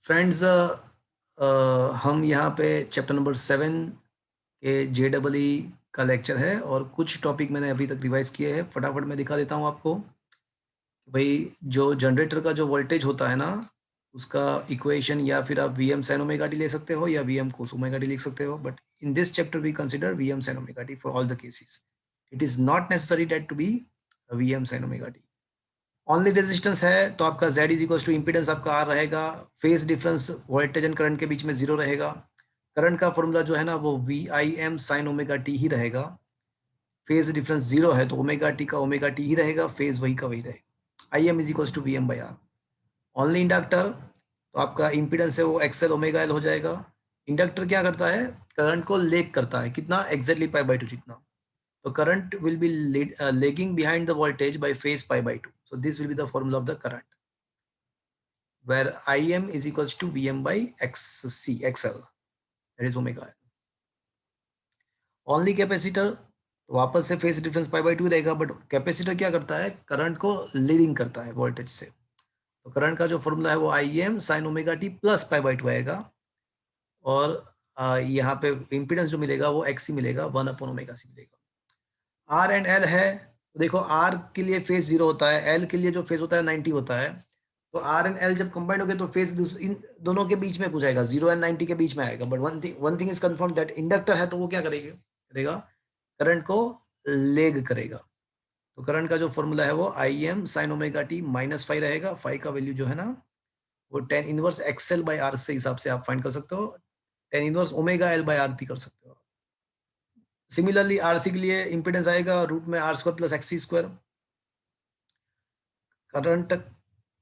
Friends, हम यहाँ पे चैप्टर नंबर 7 के JEE का लेक्चर है और कुछ टॉपिक मैंने अभी तक रिवाइज किए हैं। फटाफट मैं दिखा देता हूँ आपको कि भाई जो जनरेटर का जो वोल्टेज होता है ना, उसका इक्वेशन या फिर आप Vm sin ओमेगा टी ले सकते हो या Vm cos ओमेगा टी लिख सकते हो, but in this chapter we consider Vm sin omega t for all the cases. It is not necessary that to be Vm sin omega t. Only resistance है तो आपका Z is equal to impedance आपका R रहेगा. Phase difference voltage and current के बीच में 0 रहेगा. Current का फॉर्मूला जो है ना वो VIm sin ओमेगा टी ही रहेगा. फेज डिफरेंस 0 है तो ओमेगा टी का ओमेगा टी ही रहेगा, फेज वही का वही रहेगा. IM is equal to VM by R. Only inductor तो आपका इम्पीडेंस है वो XL ओमेगा L हो जाएगा. इंडक्टर क्या करता है, करंट को लेग करता है. कितना? एग्जैक्टली पाई बाई 2 जितना. So current will be lagging behind the voltage by phase pi by 2. So this will be the formula of the current, where Im is equals to Vm by XL, that is omega L. Only capacitor, तो वापस से phase difference pi by 2 रहेगा, but capacitor क्या करता है, current को leading करता है वोल्टेज से. तो करंट का जो फॉर्मूला है वो Im sin omega t plus pi by 2 आएगा. और यहाँ पे इम्पीडेंस जो मिलेगा वो XC मिलेगा, 1 ओमेगा C मिलेगा. आर एंड एल है, तो देखो आर के लिए फेज 0 होता है, एल के लिए जो फेज होता है 90 होता है. तो आर एंड एल जब कंबाइंड हो गए तो फेज इन दोनों के बीच में कुछ आएगा, 0 एंड 90 के बीच में आएगा. But one thing is confirm that inductor है तो वो क्या करेगा, करंट को लेग करेगा. तो करंट का जो फॉर्मूला है वो Im sin omega T minus 5 रहेगा. 5 का वैल्यू जो है ना वो 10 इनवर्स XL बाई आर से हिसाब से आप फाइंड कर सकते हो. 10 inverse omega L by R भी कर सकते हो. सिमिलरली आरसी के लिए इंपीडेंस आएगा रूट में R square plus XC square. Current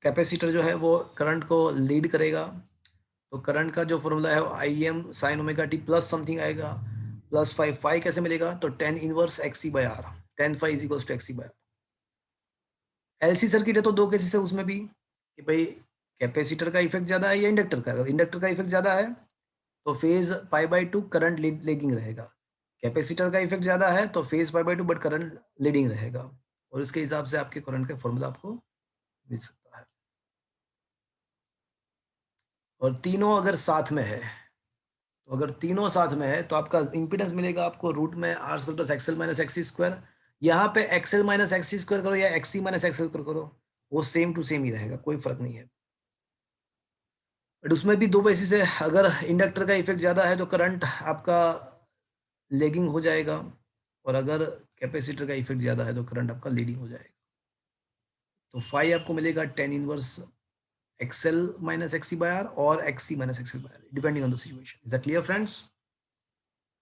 capacitor जो है वो करंट को लीड करेगा. तो करंट का जो फॉर्मूला है I M sine omega t plus something आएगा, प्लस 5. 5 कैसे मिलेगा, तो 10 inverse XC by R. 10 5 is equal to XC by R. LC circuit है तो दो केसेस है उसमें भी कि भाई कैपेसिटर का इफेक्ट ज्यादा है या इंडक्टर का. अगर इंडक्टर का इफेक्ट ज्यादा है तो phase pi by 2 current leading रहेगा. कैपेसिटर का इफेक्ट ज्यादा है तो phase pi by 2 but current leading रहेगा. और इसके हिसाब से आपके करंट का फॉर्मूला आपको मिल सकता है. और तीनों अगर साथ में है, तो अगर तीनों साथ में है तो आपका इंपीडेंस मिलेगा आपको रूट में R square plus XL minus XC square. यहाँ पे एक्सएल माइनस एक्सी स्क्वायर करो या एक्सी माइनस एक्सएल करो, वो सेम टू सेम ही रहेगा, कोई फर्क नहीं है. बट उसमें भी दो बेसिस है. अगर इंडक्टर का इफेक्ट ज्यादा है तो करंट आपका लेगिंग हो जाएगा, और अगर कैपेसिटर का इफेक्ट ज्यादा है तो करंट आपका लीडिंग हो जाएगा. तो फाई आपको मिलेगा 10 inverse XL minus XC by R और XC minus XL by R, depending on the situation. Is that clear, friends?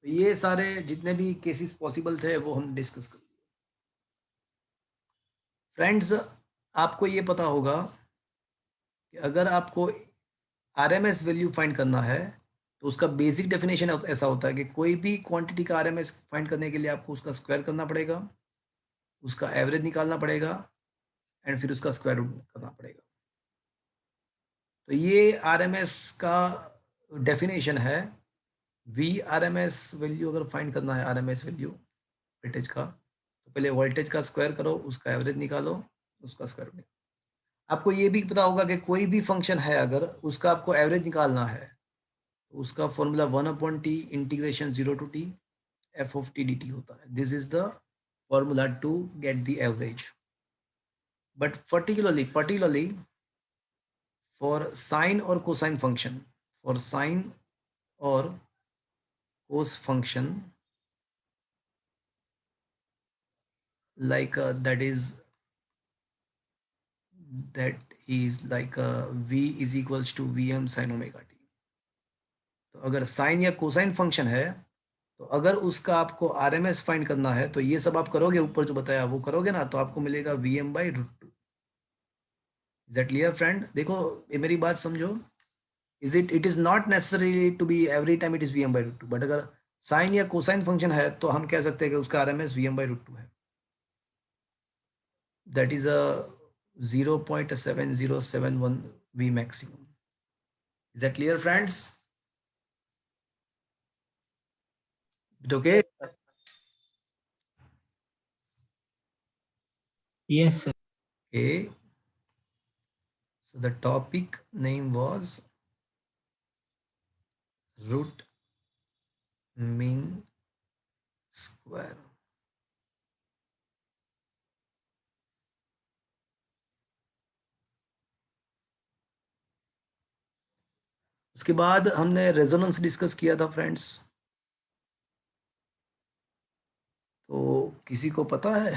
तो ये सारे जितने भी केसेस पॉसिबल थे वो हम डिस्कस कर लिए. फ्रेंड्स, आपको ये पता होगा कि अगर आपको RMS वैल्यू फाइंड करना है तो उसका बेसिक डेफिनेशन ऐसा होता है कि कोई भी क्वांटिटी का RMS फाइंड करने के लिए आपको उसका स्क्वायर करना पड़ेगा, उसका एवरेज निकालना पड़ेगा एंड फिर उसका स्क्वायर रूट करना पड़ेगा. तो ये RMS का डेफिनेशन है. VRMS वैल्यू अगर फाइंड करना है, RMS वैल्यू वोल्टेज का, तो पहले वोल्टेज का स्क्वायर करो, उसका एवरेज निकालो, उसका स्क्वायर रूट. आपको ये भी पता होगा कि कोई भी फंक्शन है अगर उसका आपको एवरेज निकालना है तो उसका formula 1/t integration 0 to t f of t dt होता है. This is the formula to get the average. But particularly for sine और कोसाइन फंक्शन, फॉर साइन और cos function, like that is like v is equals to Vm sin omega t. तो अगर sine या cosine function है तो अगर उसका आपको RMS फाइंड करना है तो ये सब आप करोगे, ऊपर जो बताया वो करोगे ना, तो आपको मिलेगा Vm by root two. Is that clear friend? देखो ये मेरी बात समझो. It is not necessary to be every time it is Vm by root two, but अगर साइन या कोसाइन फंक्शन है तो हम कह सकते हैं कि उसका RMS Vm by root two है. That is a 0.7071 V maximum. Is that clear, friends? It okay? Yes, sir. Okay. So the topic name was root mean square. उसके बाद हमने रेजोनेंस डिस्कस किया था फ्रेंड्स। तो किसी को पता है?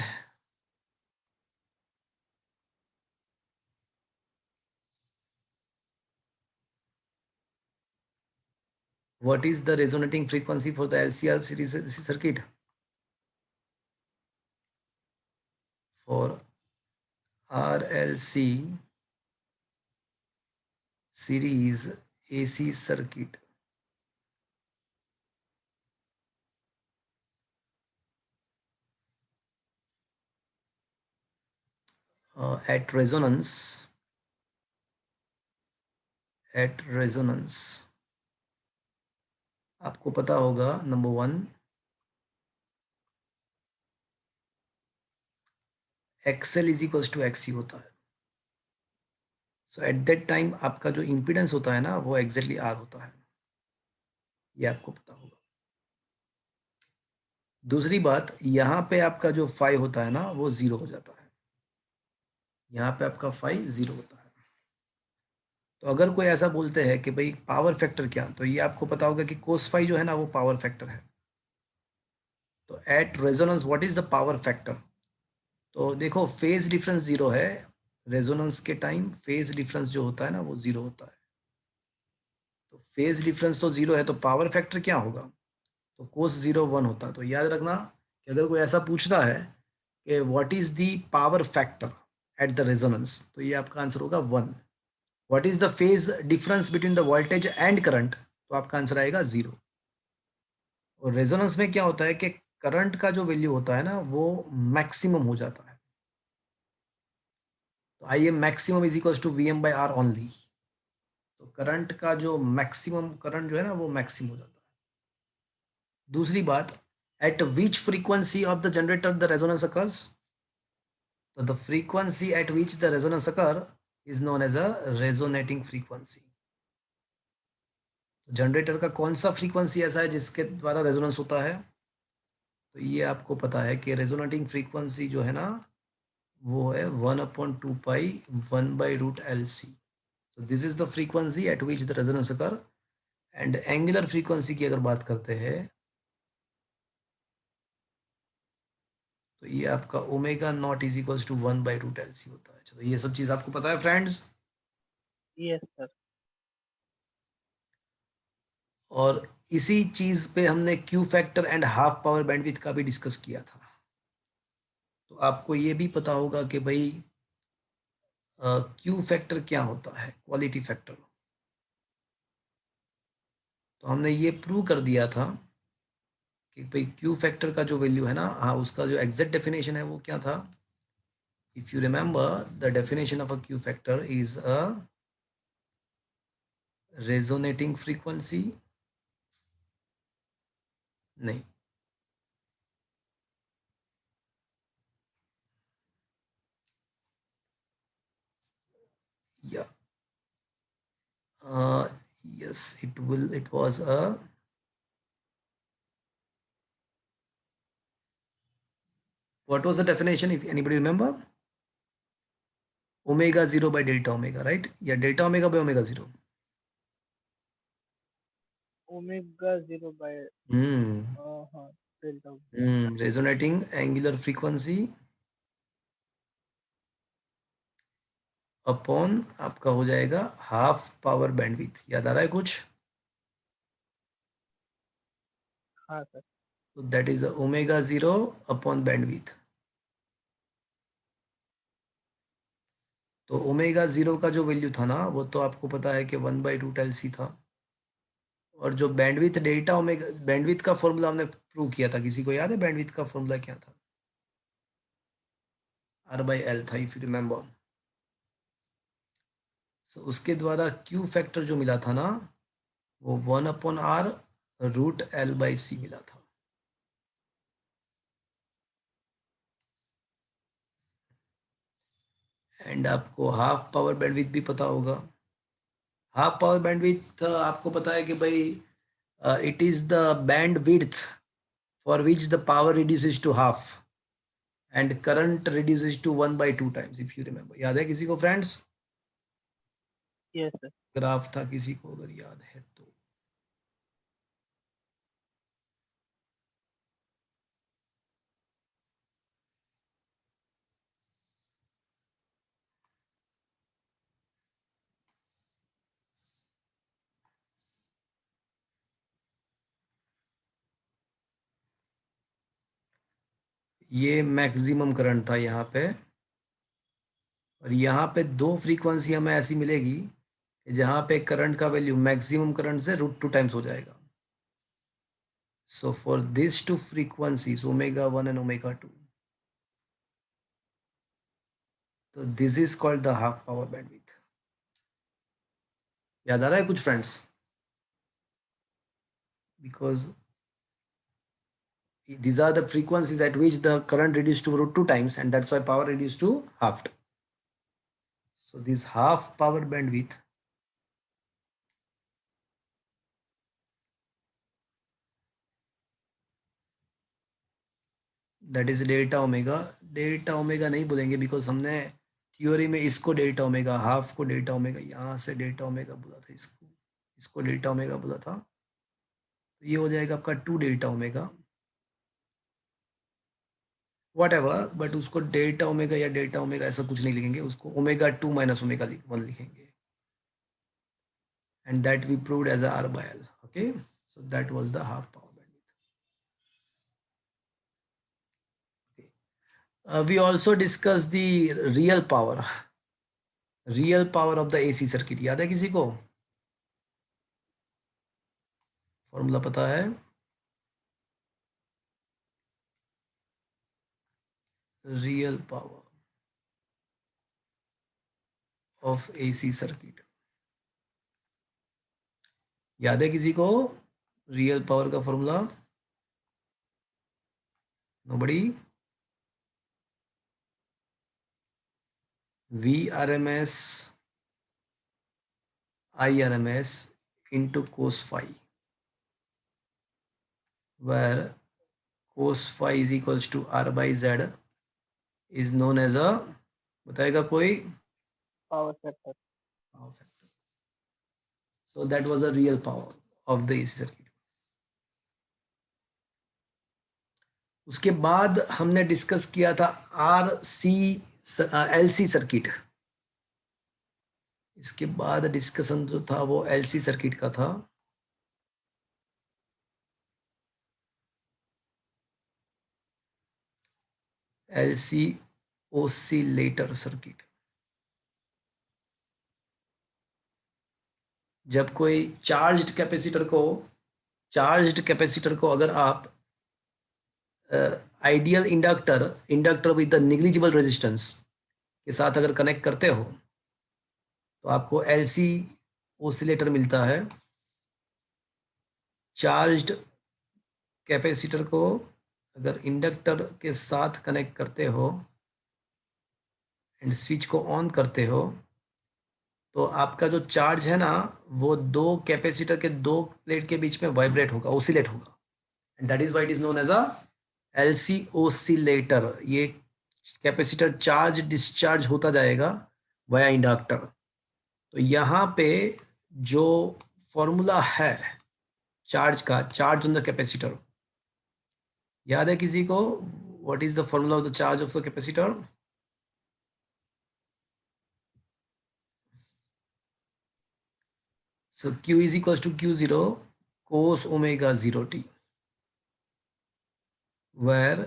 What is the resonating frequency for the LCR series circuit? For RLC series AC circuit, at resonance आपको पता होगा, number 1 XL is equals to XC होता है। सो एट दैट टाइम आपका जो इम्पीडेंस होता है ना, वो एग्जैक्टली R होता है, ये आपको पता होगा। दूसरी बात, यहाँ पे आपका जो फाई होता है ना, वो 0 हो जाता है। यहाँ पे आपका फाई 0 होता है। तो अगर कोई ऐसा बोलते हैं कि भाई पावर फैक्टर क्या, तो ये आपको पता होगा कि कोस फाई जो है ना, वो पावर फैक्टर है। तो at resonance what is the power factor? तो देखो, फेज डिफरेंस 0 है। रेजोनेंस के टाइम फेज डिफरेंस जो होता है ना, वो 0 होता है। तो फेज डिफरेंस तो 0 है, तो पावर फैक्टर क्या होगा? तो कोस 0 1 होता है। तो याद रखना कि अगर कोई ऐसा पूछता है कि what is the power factor at the resonance, तो ये आपका आंसर होगा 1। What is the phase difference between the voltage and current, तो आपका आंसर आएगा 0। और रेजोनेंस में क्या होता है कि करंट का जो वैल्यू होता है ना, वो मैक्सिमम हो जाता है। तो I M maximum is equal to V M by R only. तो करंट का जो मैक्सिमम करंट जो है ना, वो मैक्सिमम हो जाता है। दूसरी बात, at which frequency of the generator the resonance occurs? तो the frequency at which the resonance occur is known as a resonating frequency. Generator का कौन सा फ्रीक्वेंसी ऐसा है जिसके द्वारा रेजोनेंस होता है? तो ये आपको पता है कि रेजोनेटिंग फ्रीक्वेंसी जो है ना, वो है 1/2 पाई 1/√LC। So this is the frequency at which the resonance occur। And angular frequency की अगर बात करते हैं, तो ये आपका omega naught is equals to 1/√LC होता है। चलो, ये सब चीज आपको पता है फ्रेंड्स। Yes sir. और इसी चीज पे हमने Q factor and half power bandwidth का भी डिस्कस किया था। तो आपको ये भी पता होगा कि भाई क्यू फैक्टर क्या होता है, क्वालिटी फैक्टर। तो हमने ये प्रूव कर दिया था कि भाई क्यू फैक्टर का जो वैल्यू है ना, हाँ, उसका जो एग्जैक्ट डेफिनेशन है वो क्या था? If you remember, the definition of a Q factor is a resonating frequency, नहीं, या yes, it was a, what was the definition, if anybody remember? Omega 0 by delta omega, right? या delta omega by omega 0? Omega 0 by hmm हाँ delta. Resonating angular frequency upon आपका हो जाएगा half power bandwidth. याद आ रहा है कुछ? हाँ सर। तो that is omega 0 upon bandwidth. तो ओमेगा 0 का जो वैल्यू था ना, वो तो आपको पता है कि 1/√LC था। और जो बैंडविड्थ डेल्टा ओमेगा, बैंडविड्थ का फॉर्मूला हमने प्रूव किया था, किसी को याद है बैंडविड्थ का फॉर्मूला क्या था? R/L था, इफ यू रिमेंबर। सो उसके द्वारा क्यू फैक्टर जो मिला था ना, वो 1/R√L/C मिला था। एंड आपको हाफ पावर बैंडविड्थ भी पता होगा। हाफ पावर बैंडविड्थ आपको पता है कि भाई it is the bandwidth for which the power reduces to half and current reduces to 1/2 times, if you remember. याद है किसी को फ्रेंड्स? Yes sir. ग्राफ था किसी को अगर याद है तो। ये मैक्सिमम करंट था यहाँ पे, और यहाँ पे दो फ्रीक्वेंसी हमें ऐसी मिलेगी कि जहाँ पे करंट का वैल्यू मैक्सिमम करंट से √2 टाइम्स हो जाएगा। So for these two frequencies, ω1 and ω2, so this is called the half power bandwidth. याद आ रहा है कुछ friends? Because these are the frequencies at which the current reduced to √2 times, and that's why power reduced to half. So this half power bandwidth, that is delta omega. Delta omega नहीं बोलेंगे because हमने theory में इसको delta omega, half को delta omega, यहाँ से delta omega बोला था, इसको डेल्टा ओमेगा बोला था, तो ये हो जाएगा आपका 2 delta omega whatever. But उसको डेल्टा ओमेगा या डेल्टा ओमेगा ऐसा कुछ नहीं लिखेंगे, उसको ω2 - ω1 लिखेंगे, and that we proved as R/L। Okay, so that was the half power bandwidth। We also discussed the real power of the AC circuit. याद है किसी को? फॉर्मूला पता है? Real power of AC circuit याद है किसी को? रियल पावर का formula? Nobody? VRMS IRMS into cos phi, where cos phi is equals to R/Z is known as a, बताएगा कोई? Power factor. Power factor. So that was a real power of the AC circuit। उसके बाद हमने discuss किया था LC circuit. इसके बाद discussion जो था वो LC सर्किट का था। LC oscillator circuit. जब कोई चार्ज्ड कैपेसिटर को अगर आप ideal inductor with the negligible resistance के साथ अगर कनेक्ट करते हो तो आपको LC ओसिलेटर मिलता है। चार्ज्ड कैपेसिटर को अगर इंडक्टर के साथ कनेक्ट करते हो एंड स्विच को ऑन करते हो तो आपका जो चार्ज है ना वो दो कैपेसिटर के दो प्लेट के बीच में वाइब्रेट होगा, ओसिलेट होगा, and that is why it is known as a LC oscillator. ये कैपेसिटर चार्ज डिस्चार्ज होता जाएगा वाया इंडक्टर। तो यहाँ पे जो फॉर्मूला है चार्ज का, चार्ज ऑन द कैपेसिटर, याद है किसी को? What is the formula of the charge of the capacitor? So Q is equals to Q0 cos ω0t, where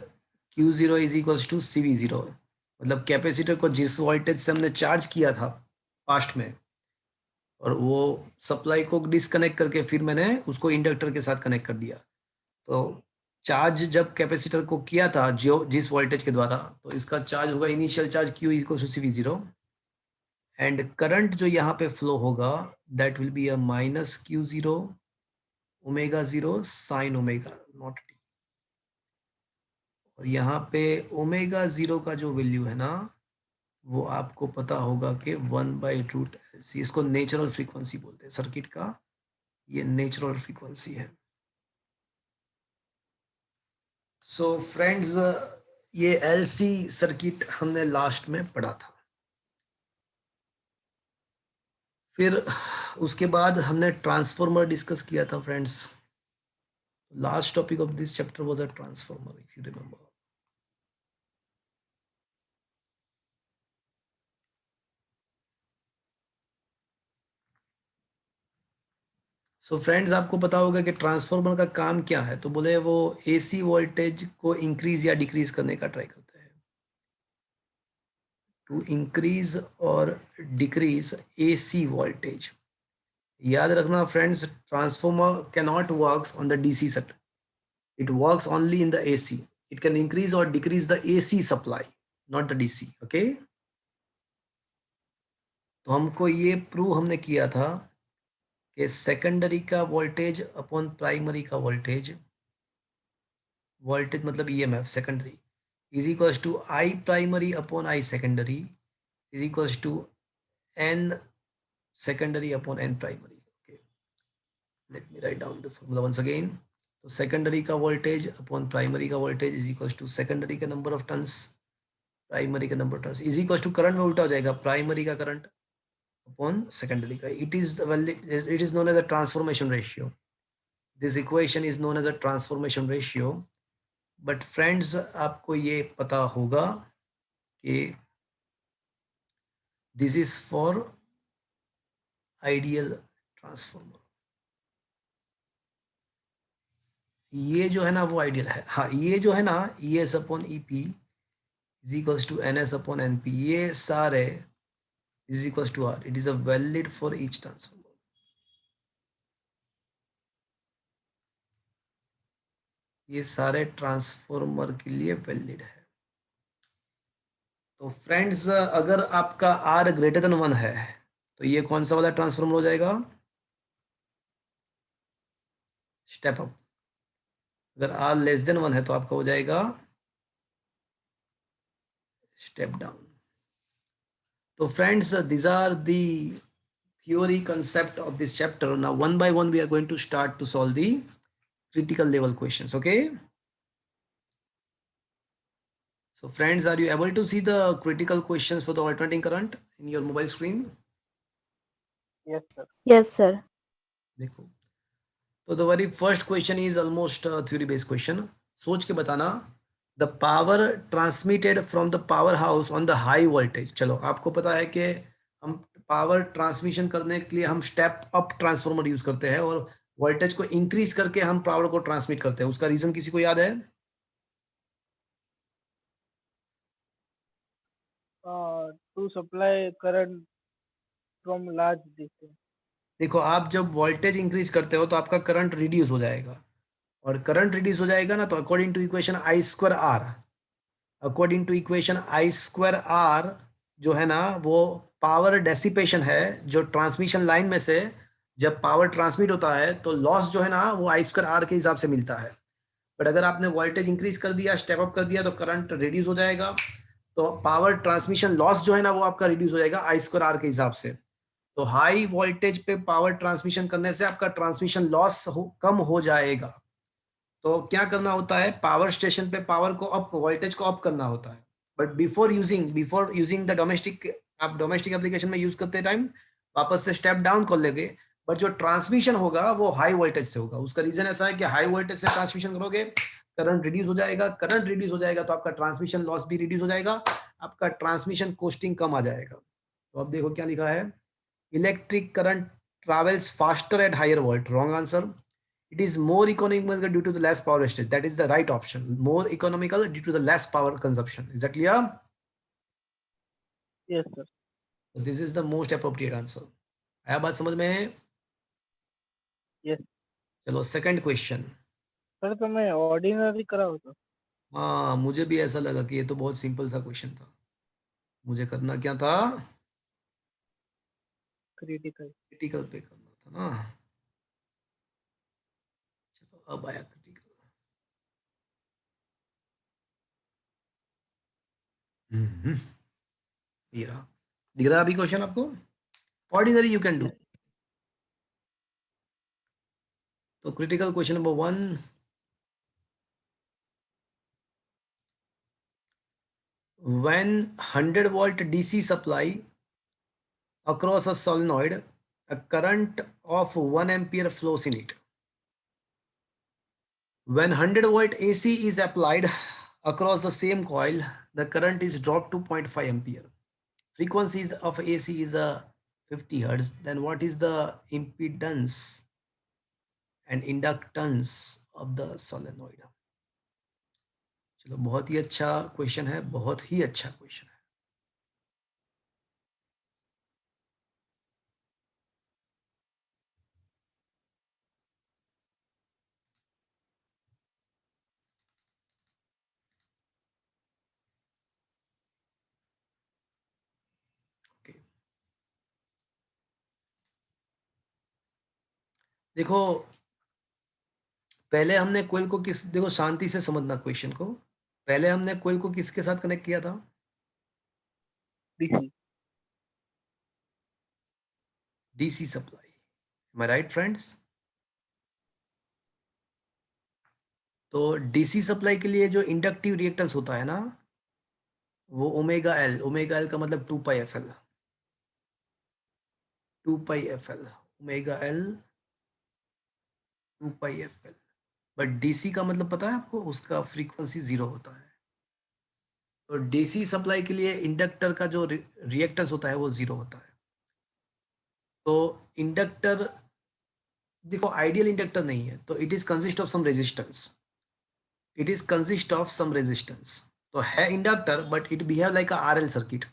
Q0 is equals to CV0। मतलब कैपेसिटर को जिस voltage से हमने चार्ज किया था पास्ट में, और वो सप्लाई को डिस्कनेक्ट करके फिर मैंने उसको इंडक्टर के साथ कनेक्ट कर दिया, तो चार्ज जब कैपेसिटर को किया था जो जिस वोल्टेज के द्वारा, तो इसका चार्ज होगा initial charge Q equal to CV0, and current जो यहाँ पे फ्लो होगा that will be a -Q0 ω0 sin omega naught t. और यहाँ पे ω0 का जो वैल्यू है ना वो आपको पता होगा कि 1/√LC, इसको नेचुरल फ्रीक्वेंसी बोलते हैं सर्किट का, ये नेचुरल फ्रीक्वेंसी है। सो फ्रेंड्स, ये LC सर्किट हमने लास्ट में पढ़ा था। फिर उसके बाद हमने ट्रांसफॉर्मर डिस्कस किया था friends. Last topic of this chapter was a transformer, if you remember. So friends, आपको पता होगा कि ट्रांसफार्मर का काम क्या है। तो बोले वो AC वोल्टेज को इंक्रीज या डिक्रीज करने का ट्राई करता है, टू इंक्रीज और डिक्रीज AC वोल्टेज। याद रखना friends, transformer cannot works on the DC set, it works only in the AC। It can increase और decrease the AC supply, not the DC। Okay, तो हमको ये prove हमने किया था कि सेकेंडरी का वोल्टेज अपॉन प्राइमरी का वोल्टेज, वोल्टेज मतलब EMF secondary, is equals to I primary upon I secondary is equals to N secondary upon N primary. Okay, let me write down the formula once again. तो secondary का voltage upon primary का voltage is equals to secondary का number of turns, primary का number of turns, is equals to current में उल्टा हो जाएगा, primary का करंट अपॉन सेकेंडरी का। It is known as a transformation ratio. This equation is known as a transformation ratio. But friends, आपको ये पता होगा कि this is for ideal transformer. ये जो है ना वो आइडियल है। हाँ, ये जो है ना ES upon EP is equals to NS upon NP, ये सारे is equals to R, it is a valid for each transformer. ये सारे ट्रांसफॉर्मर के लिए वैलिड है। तो फ्रेंड्स, अगर आपका R ग्रेटर देन 1 है तो ये कौन सा वाला ट्रांसफॉर्मर हो जाएगा? Step up. अगर R लेस देन 1 है तो आपका हो जाएगा स्टेप डाउन। तो friends, these are the theory concept of this chapter. Now one by one we are going to start to solve the critical level questions. Okay, so friends, are you able to see the critical questions for the alternating current in your mobile screen? Yes, sir. Yes, sir. देखो, तो the very first question is almost a theory based question. सोच के बताना, the power transmitted from the powerhouse on the high voltage। चलो, आपको पता है कि हम पावर ट्रांसमिशन करने के लिए हम स्टेप अप ट्रांसफार्मर यूज करते हैं और वोल्टेज को इंक्रीज करके हम पावर को ट्रांसमिट करते हैं। उसका रीजन किसी को याद है? To supply current from large distance. देखो, आप जब वोल्टेज इंक्रीज करते हो तो आपका करंट रिड्यूस हो जाएगा, और करंट रिड्यूस हो जाएगा ना, तो according to equation I square R, according to equation I square R जो है ना वो पावर डेसिपेशन है। जो ट्रांसमिशन लाइन में से जब पावर ट्रांसमिट होता है तो लॉस जो है ना वो आई स्क्वायर आर के हिसाब से मिलता है। बट अगर आपने वोल्टेज इंक्रीज कर दिया, स्टेप अप कर दिया, तो करंट रिड्यूस हो जाएगा, तो पावर ट्रांसमिशन लॉस जो है ना वो आपका रिड्यूस हो जाएगा आई स्क्वायर आर के हिसाब से। तो हाई वोल्टेज पे पावर ट्रांसमिशन करने से आपका ट्रांसमिशन लॉस कम हो जाएगा। तो क्या करना होता है, पावर स्टेशन पे पावर को अप, वोल्टेज को अप करना होता है। But before using the domestic, आप डोमेस्टिक एप्लीकेशन में यूज करते टाइम वापस से स्टेप डाउन कर लेंगे, बट जो ट्रांसमिशन होगा वो हाई वोल्टेज से होगा। उसका रीजन ऐसा है कि हाई वोल्टेज से ट्रांसमिशन करोगे, करंट रिड्यूस हो जाएगा, करंट रिड्यूस हो जाएगा तो आपका ट्रांसमिशन लॉस भी रिड्यूस हो जाएगा, आपका ट्रांसमिशन कॉस्टिंग कम आ जाएगा। तो अब देखो क्या लिखा है, electric current travels faster at higher volt. Wrong answer. It is more economical due to the less power wastage. That is the right option. More economical due to the less power consumption. Is that clear? Yes, sir. So this is the most appropriate answer. आया बात समझ में? Yes. चलो second question. Sir तो मैं ordinary करा होता. हाँ, मुझे भी ऐसा लगा कि ये तो बहुत सिंपल सा क्वेश्चन था। मुझे करना क्या था? क्रिटिकल. क्रिटिकल पे करना था ना। चलो अब आया क्रिटिकल। हम्म ये रहा, दिख रहा अभी क्वेश्चन आपको? Ordinary you can do. Yes. तो critical question number 1, when 100 volt DC supply across a solenoid, a current of 1 ampere flows in it. When 100 volt AC is applied across the same coil, the current is dropped to 0.5 ampere. Frequencies of AC is a 50 hertz. Then what is the impedance and inductance of the solenoid? चलो, बहुत ही अच्छा question है, बहुत ही अच्छा question है। Okay, देखो पहले हमने कोयल को किस, देखो शांति से समझना क्वेश्चन को। पहले हमने कोयल को किसके साथ कनेक्ट किया था? DC. DC supply. M I right friends? तो डीसी सप्लाई के लिए जो इंडक्टिव रिएक्टेंस होता है ना, वो ओमेगा एल। ओमेगा एल का मतलब 2 pi F L. 2 pi F L, omega L 2 pi F L. But DC का मतलब पता है आपको? उसका फ्रीक्वेंसी 0 होता है। तो डीसी सप्लाई के लिए इंडक्टर का जो रिएक्टेंस होता है वो 0 होता है। तो इंडक्टर, देखो आइडियल इंडक्टर नहीं है, तो it is consist of some resistance. It is consist of some resistance. तो है inductor but it behave like a RL circuit.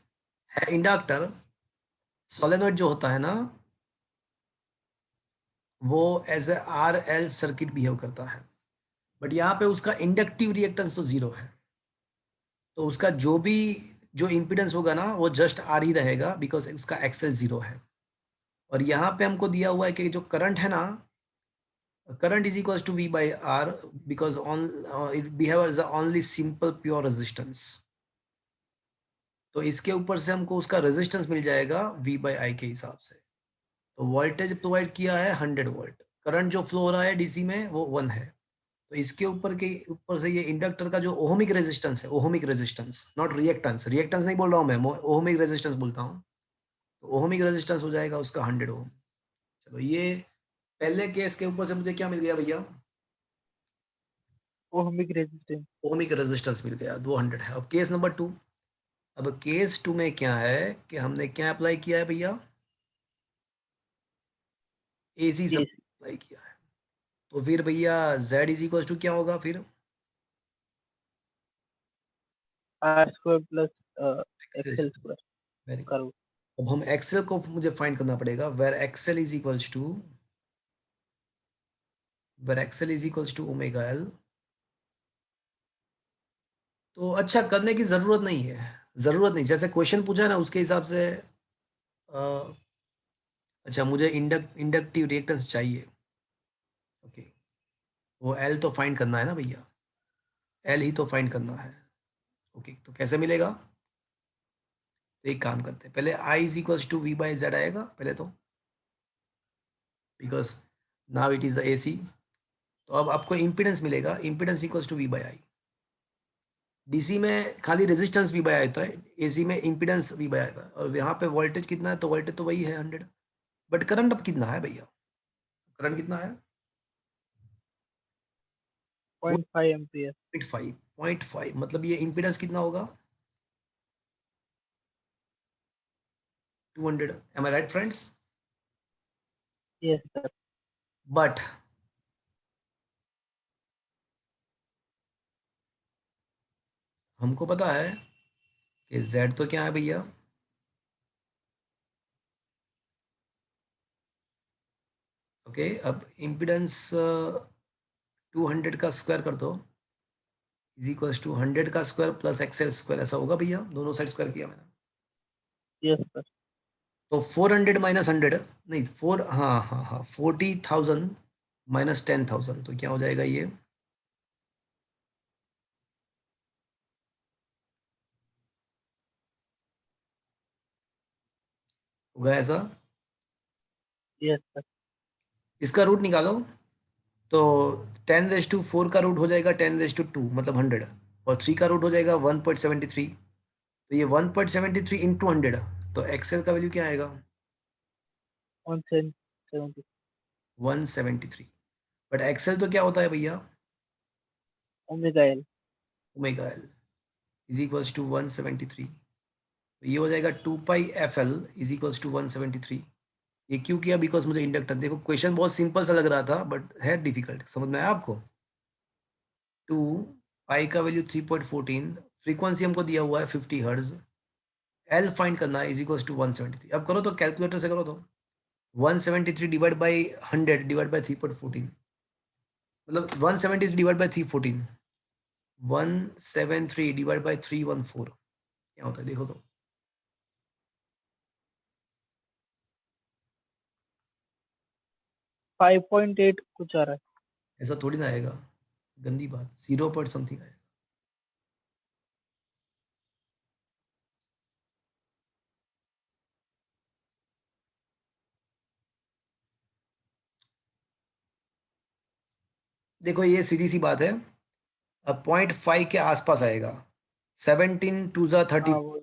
है इंडक्टर, सोलेनॉइड जो होता है ना, वो as a R L circuit behave करता है। बट यहाँ पे उसका इंडक्टिव रिएक्टेंस तो 0 है। तो उसका जो इम्पिडेंस होगा ना, वो जस्ट आर ही रहेगा, बिकॉज उसका एक्सेल 0 है। और यहाँ पे हमको दिया हुआ है कि जो करंट है ना, current is equals to V by R, because on it behaves as a only simple pure resistance। तो इसके ऊपर से हमको उसका रेजिस्टेंस मिल जाएगा V by I के हिसाब से। तो वोल्टेज प्रोवाइड किया है 100 वोल्ट। करंट जो फ्लो हो रहा है डीसी में वो 1 है। तो इसके ऊपर से ये इंडक्टर का जो ओहमिक रेजिस्टेंस है, ohmic resistance not reactance, reactance नहीं बोल रहा हूँ मैं, ओहमिक रेजिस्टेंस बोलता हूँ। तो ओहमिक रेजिस्टेंस हो जाएगा उसका 100 ओम। चलो, ये पहले केस के ऊपर से मुझे क्या मिल गया भैया? Ohmic resistance. ओहमिक रेजिस्टेंस मिल गया, 200 है। अब केस नंबर 2। अब केस 2 में क्या है कि हमने क्या अप्लाई किया है भैया? AC Yes. सप्लाई किया है। तो फिर भैया Z इज इक्वल टू क्या होगा फिर? R square plus XL. XL square. Very good. करो. अब हम एक्सेल को मुझे फाइंड करना पड़ेगा। Where XL is equals to omega L. तो अच्छा, करने की जरूरत नहीं है, जरूरत नहीं, जैसे क्वेश्चन पूछा है ना उसके हिसाब से। अच्छा, मुझे इंडक्टिव रिएक्टेंस चाहिए। ओके, वो एल तो फाइंड करना है ना भैया, एल ही तो फाइंड करना है। ओके, तो कैसे मिलेगा? तो एक काम करते हैं, पहले I is equals to V by Z आएगा पहले तो, because now it is the AC. तो अब आपको इम्पिडेंस मिलेगा, impedance equals to V by I. DC में खाली रेजिस्टेंस वी बाई आई होता है, एसी में इम्पिडेंस वी बाई आता है। और यहाँ पे वोल्टेज कितना है? तो वोल्टेज तो वही है 100। बट करंट अब कितना है भैया? करंट कितना है? 0.5 ampere. 0.5। 0.5 मतलब ये इम्पिडेंस कितना होगा? 200। Am I right friends? Yes, sir. But हमको पता है कि Z तो क्या है भैया? ओके, अब इम्पिडेंस 200 का स्क्वायर कर दो, इज इक्वल्स टू 100 का स्क्वायर प्लस एक्सएल स्क्वायर, ऐसा होगा भैया? दोनों साइड स्क्वायर किया मैंने। Yes, sir. तो 400 माइनस 100, नहीं 4, हाँ हाँ हाँ, 40,000 माइनस 10,000, तो क्या हो जाएगा ये? होगा ऐसा। Yes, sir. इसका रूट निकालो तो 10⁻4 का रूट हो जाएगा 10⁻2 मतलब 100, और 3 का रूट हो जाएगा 1.73। तो ये 1.73 इंटू 100, तो एक्सेल का वैल्यू क्या आएगा? 170. 173। बट एक्सेल तो क्या होता है भैया? Omega L. Omega L is equals to 173। तो ये हो जाएगा 2πfl इज इक्वल्स टू 173। ये क्यों किया? बिकॉज मुझे इंडक्टेंस, देखो क्वेश्चन बहुत सिंपल सा लग रहा था बट है डिफिकल्ट, समझ में आया आपको? 2 पाई का वैल्यू 3.14, फ्रीक्वेंसी हमको दिया हुआ है 50 हर्ट्ज, एल फाइंड करना है इज इक्वल्स टू 173। अब करो तो कैलकुलेटर से करो तो 173 डिवाइड बाई 100 डिवाइड बाई 3.14, मतलब 173 डिवाइड बाई 314, 173 डिवाइड बाई 314 क्या होता है देखो तो। 5.8 कुछ आ रहा है. ऐसा थोड़ी ना आएगा, गंदी बात, 0 पॉइंट समथिंग आएगा। देखो ये सीधी सी बात है, अब 0.5 के आसपास आएगा। 17 टू ज़ा 30, हाँ वो.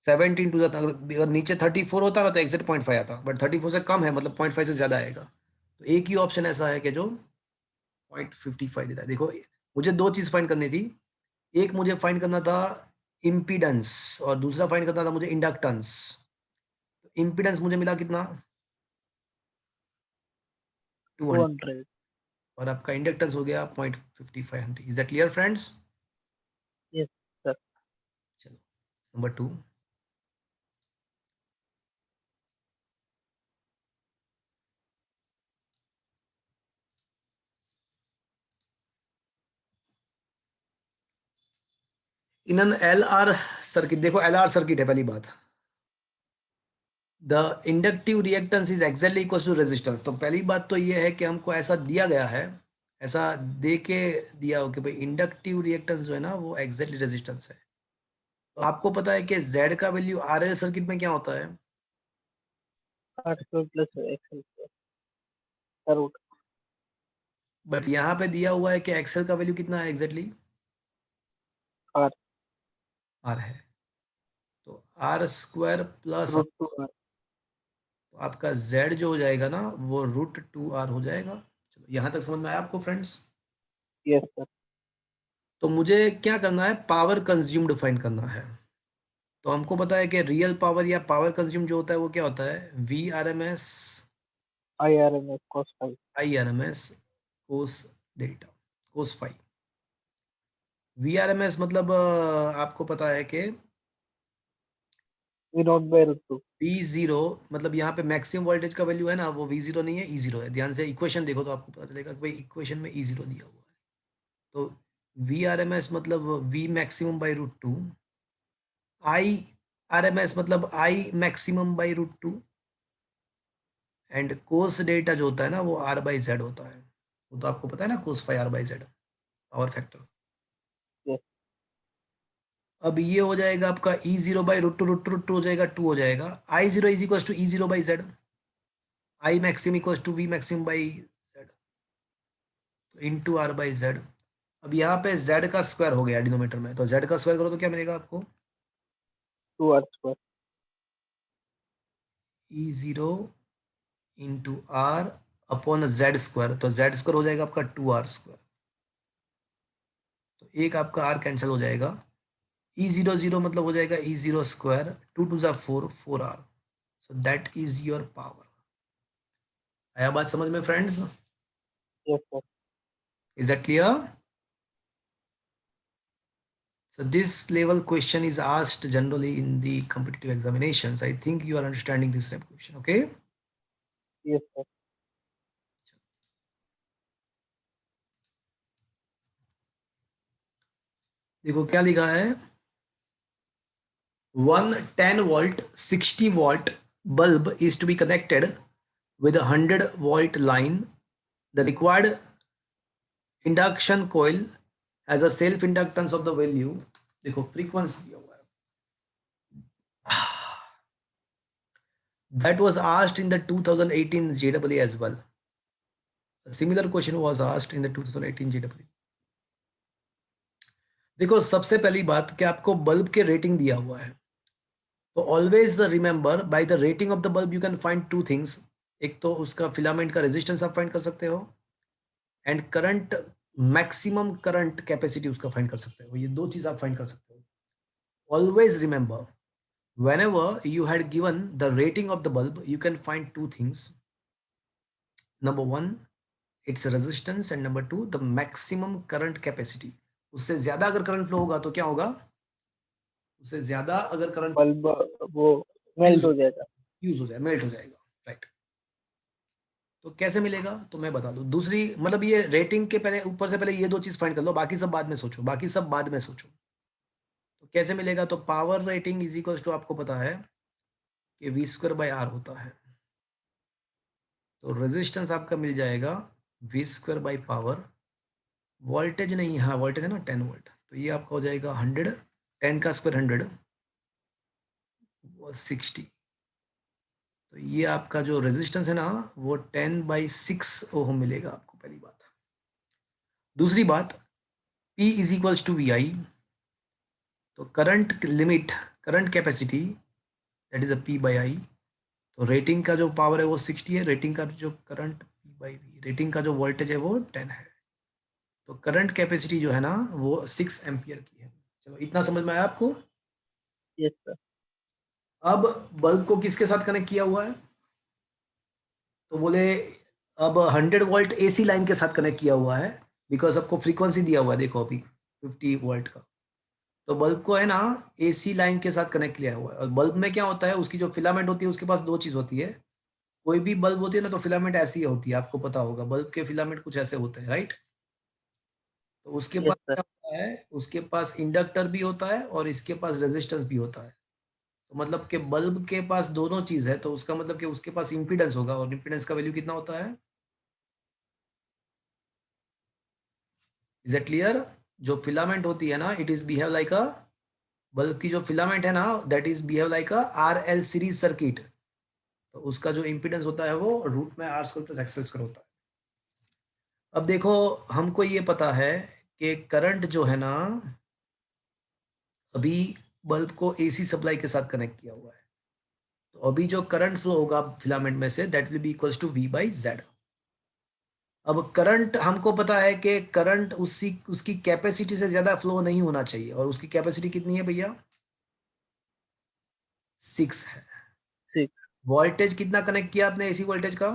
17 टू ज़ा, अगर नीचे 34 होता ना तो एग्जैक्ट 0.5 आता, बट 34 से कम है मतलब 0.5 से ज़्यादा आएगा। तो एक ही ऑप्शन ऐसा है कि जो 0.55 देता है। देखो मुझे दो चीज़ फाइंड करनी थी, एक मुझे फाइंड करना था इम्पीडेंस और दूसरा फाइंड करना था मुझे इंडक्टेंस। तो इम्पीडेंस मुझे मिला कितना? 200, 200. और आपका इंडक्टेंस हो गया 0.55। Is that clear friends? Yes, sir. चलो number 2। In an L R circuit, देखो एल आर सर्किट है पहली बात, the inductive reactance is exactly equal to resistance. तो पहली बात तो ये है कि हमको ऐसा दिया गया है, ऐसा दे के दिया हो कि भाई इंडक्टिव रिएक्टेंस जो है ना वो एक्जैक्टली रेजिस्टेंस है। तो आपको पता है कि जेड का वैल्यू आर एल सर्किट में क्या होता है? R square plus XL square. का रूट. बट यहाँ पे दिया हुआ है कि एक्सेल का वैल्यू कितना है एग्जैक्टली? R. आर है, तो R square plus, Root 2 R. तो आपका z जो हो जाएगा ना वो √2r हो जाएगा। चलो यहाँ तक समझ में आया आपको फ्रेंड्स? Yes, sir. तो मुझे क्या करना है? पावर कंज्यूम्ड फाइंड करना है। तो हमको पता है कि रियल पावर या पावर कंज्यूम जो होता है वो क्या होता है? V R M S IRMS cos phi. I R M S cos delta cos phi. V R M S मतलब आपको पता है कि V naught by root 2. V0 मतलब यहाँ पे मैक्सिमम वोल्टेज का वैल्यू है ना वो V0 नहीं है, E0 है। ध्यान से इक्वेशन देखो तो आपको पता चलेगा कि भाई इक्वेशन में E0 दिया हुआ है। तो वी आर एम एस मतलब V maximum by √2, I R M S मतलब I maximum by √2, and cos delta जो होता है ना वो आर बाई जेड होता है। वो तो आपको पता है ना, cos phi R by Z power factor. Yes. अब ये हो जाएगा आपका E0 बाई √2 हो जाएगा 2 हो जाएगा, I0 is equal to E0 by Z, I max equal to V max by Z, तो इंटू आर बाई जेड। अब यहाँ पे जेड का स्क्वायर हो गया डिनोमीटर में, तो जेड का स्क्वायर करो तो क्या मिलेगा आपको? 2R square. E0 into R upon Z square, तो जेड स्क्वायर हो जाएगा आपका 2r स्क्वायर, तो एक आपका r कैंसिल हो जाएगा। E0 0 मतलब हो जाएगा E0 स्क्वायर, 2 2 जा 4 4r, so that is your power. आया बात समझ में friends? Yes, sir. Is that clear? So this level question is asked generally in the competitive examinations. I think you are understanding this type of question, okay? Yes, sir. देखो क्या लिखा है, 110 volt 60 watt bulb is to be connected with a 100 volt line. The required induction coil has a self inductance of the value, देखो frequency दिया हुआ है, That was asked in the 2018 JEE as well. A similar question was asked in the 2018 JEE. देखो सबसे पहली बात कि आपको बल्ब के रेटिंग दिया हुआ है, तो always remember by the rating of the bulb you can find two things. एक तो उसका फिलामेंट का रेजिस्टेंस आप फाइंड कर सकते हो, and current, maximum current capacity उसका फाइंड कर सकते हो। ये दो चीज आप फाइंड कर सकते हो। Always remember whenever you had given the rating of the bulb you can find two things. Number one, its resistance, and number two, the maximum current capacity. उससे ज्यादा अगर करंट फ्लो होगा तो क्या होगा, उससे ज्यादा अगर करंट बल्ब वो मेल्ट यूज हो जाएगा। यूज हो जाए, मेल्ट हो जाएगा, राइट। तो कैसे मिलेगा तो मैं बता दूं। दूसरी मतलब ये रेटिंग के पहले, ऊपर से पहले ये दो चीज फाइंड कर लो, बाकी सब बाद में सोचो, बाकी सब बाद में सोचो। तो कैसे मिलेगा, तो power rating is equal to, आपको पता है कि वी स्क्वायर बाई आर होता है। तो रेजिस्टेंस आपका मिल जाएगा V square by power, voltage नहीं, हाँ वोल्टेज है ना 10 वोल्ट, तो ये आपका हो जाएगा 100, 10 का स्क्वायर 100 वो 60। तो ये आपका जो रेजिस्टेंस है ना वो 10/6 ओहम मिलेगा आपको, पहली बात। दूसरी बात, P is equals to V I, तो current limit, current capacity, that is a P by I. तो रेटिंग का जो पावर है वो 60 है, रेटिंग का जो current P by V, rating का जो वोल्टेज है वो 10 है। तो करंट कैपेसिटी जो है ना वो 6 एम्पियर की है। चलो इतना समझ में आया आपको। Yes sir. अब बल्ब को किसके साथ कनेक्ट किया हुआ है, तो बोले अब 100 वोल्ट एसी लाइन के साथ कनेक्ट किया हुआ है, बिकॉज आपको फ्रीक्वेंसी दिया हुआ है, देखो अभी 50 वोल्ट का। तो बल्ब को है ना एसी लाइन के साथ कनेक्ट किया हुआ है। और बल्ब में क्या होता है, उसकी जो फिलामेंट होती है उसके पास दो चीज होती है। कोई भी बल्ब होती है ना तो फिलामेंट ऐसी होती है, आपको पता होगा बल्ब के फिलामेंट कुछ ऐसे होते हैं, राइट। तो उसके यस पास सर। क्या होता है, उसके पास इंडक्टर भी होता है और इसके पास रेजिस्टेंस भी होता है। तो मतलब कि बल्ब के पास दोनों चीज है, तो उसका मतलब कि उसके पास इंपीडेंस होगा, और इंपीडेंस का वैल्यू कितना होता है, इज इट क्लियर। जो फिलामेंट होती है ना, it is behave like a, bulb की जो फिलामेंट है ना that is behave like a R L series circuit. तो उसका जो इंपीडेंस होता है वो रूट में R square plus X square होता है। अब देखो हमको ये पता है कि करंट जो है ना, अभी बल्ब को एसी सप्लाई के साथ कनेक्ट किया हुआ है, तो अभी जो करंट फ्लो होगा फिलामेंट में से that will be equals to V by Z. अब करंट हमको पता है कि करंट उसी उसकी कैपेसिटी से ज्यादा फ्लो नहीं होना चाहिए, और उसकी कैपेसिटी कितनी है भैया, 6 है। 6। वोल्टेज कितना कनेक्ट किया आपने एसी वोल्टेज का,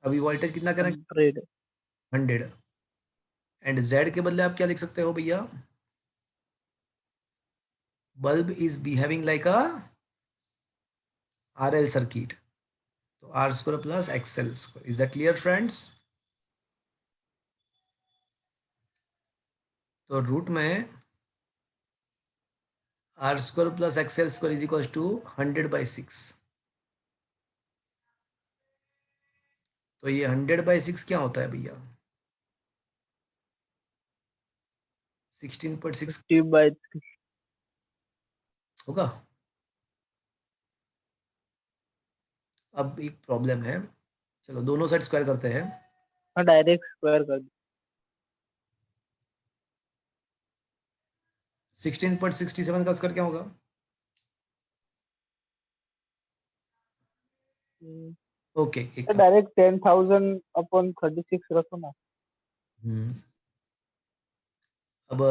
अभी वोल्टेज कितना कनेक्ट, 100। 100। एंड जेड के बदले आप क्या लिख सकते हो भैया, bulb is behaving like a R L circuit, तो R square plus XL square. Is that clear friends. तो रूट में R square plus XL square is equal to 100/6। तो ये 100/6 क्या होता है भैया, 16.6 50/3। होगा। अब एक प्रॉब्लम है, चलो दोनों साइड स्क्वायर करते हैं। हाँ, डायरेक्ट स्क्वायर कर 16.67 का स्क्वायर क्या होगा, दो। ओके एक तो काम। डायरेक्ट 10,000/36 रखो ना। हम्म, अब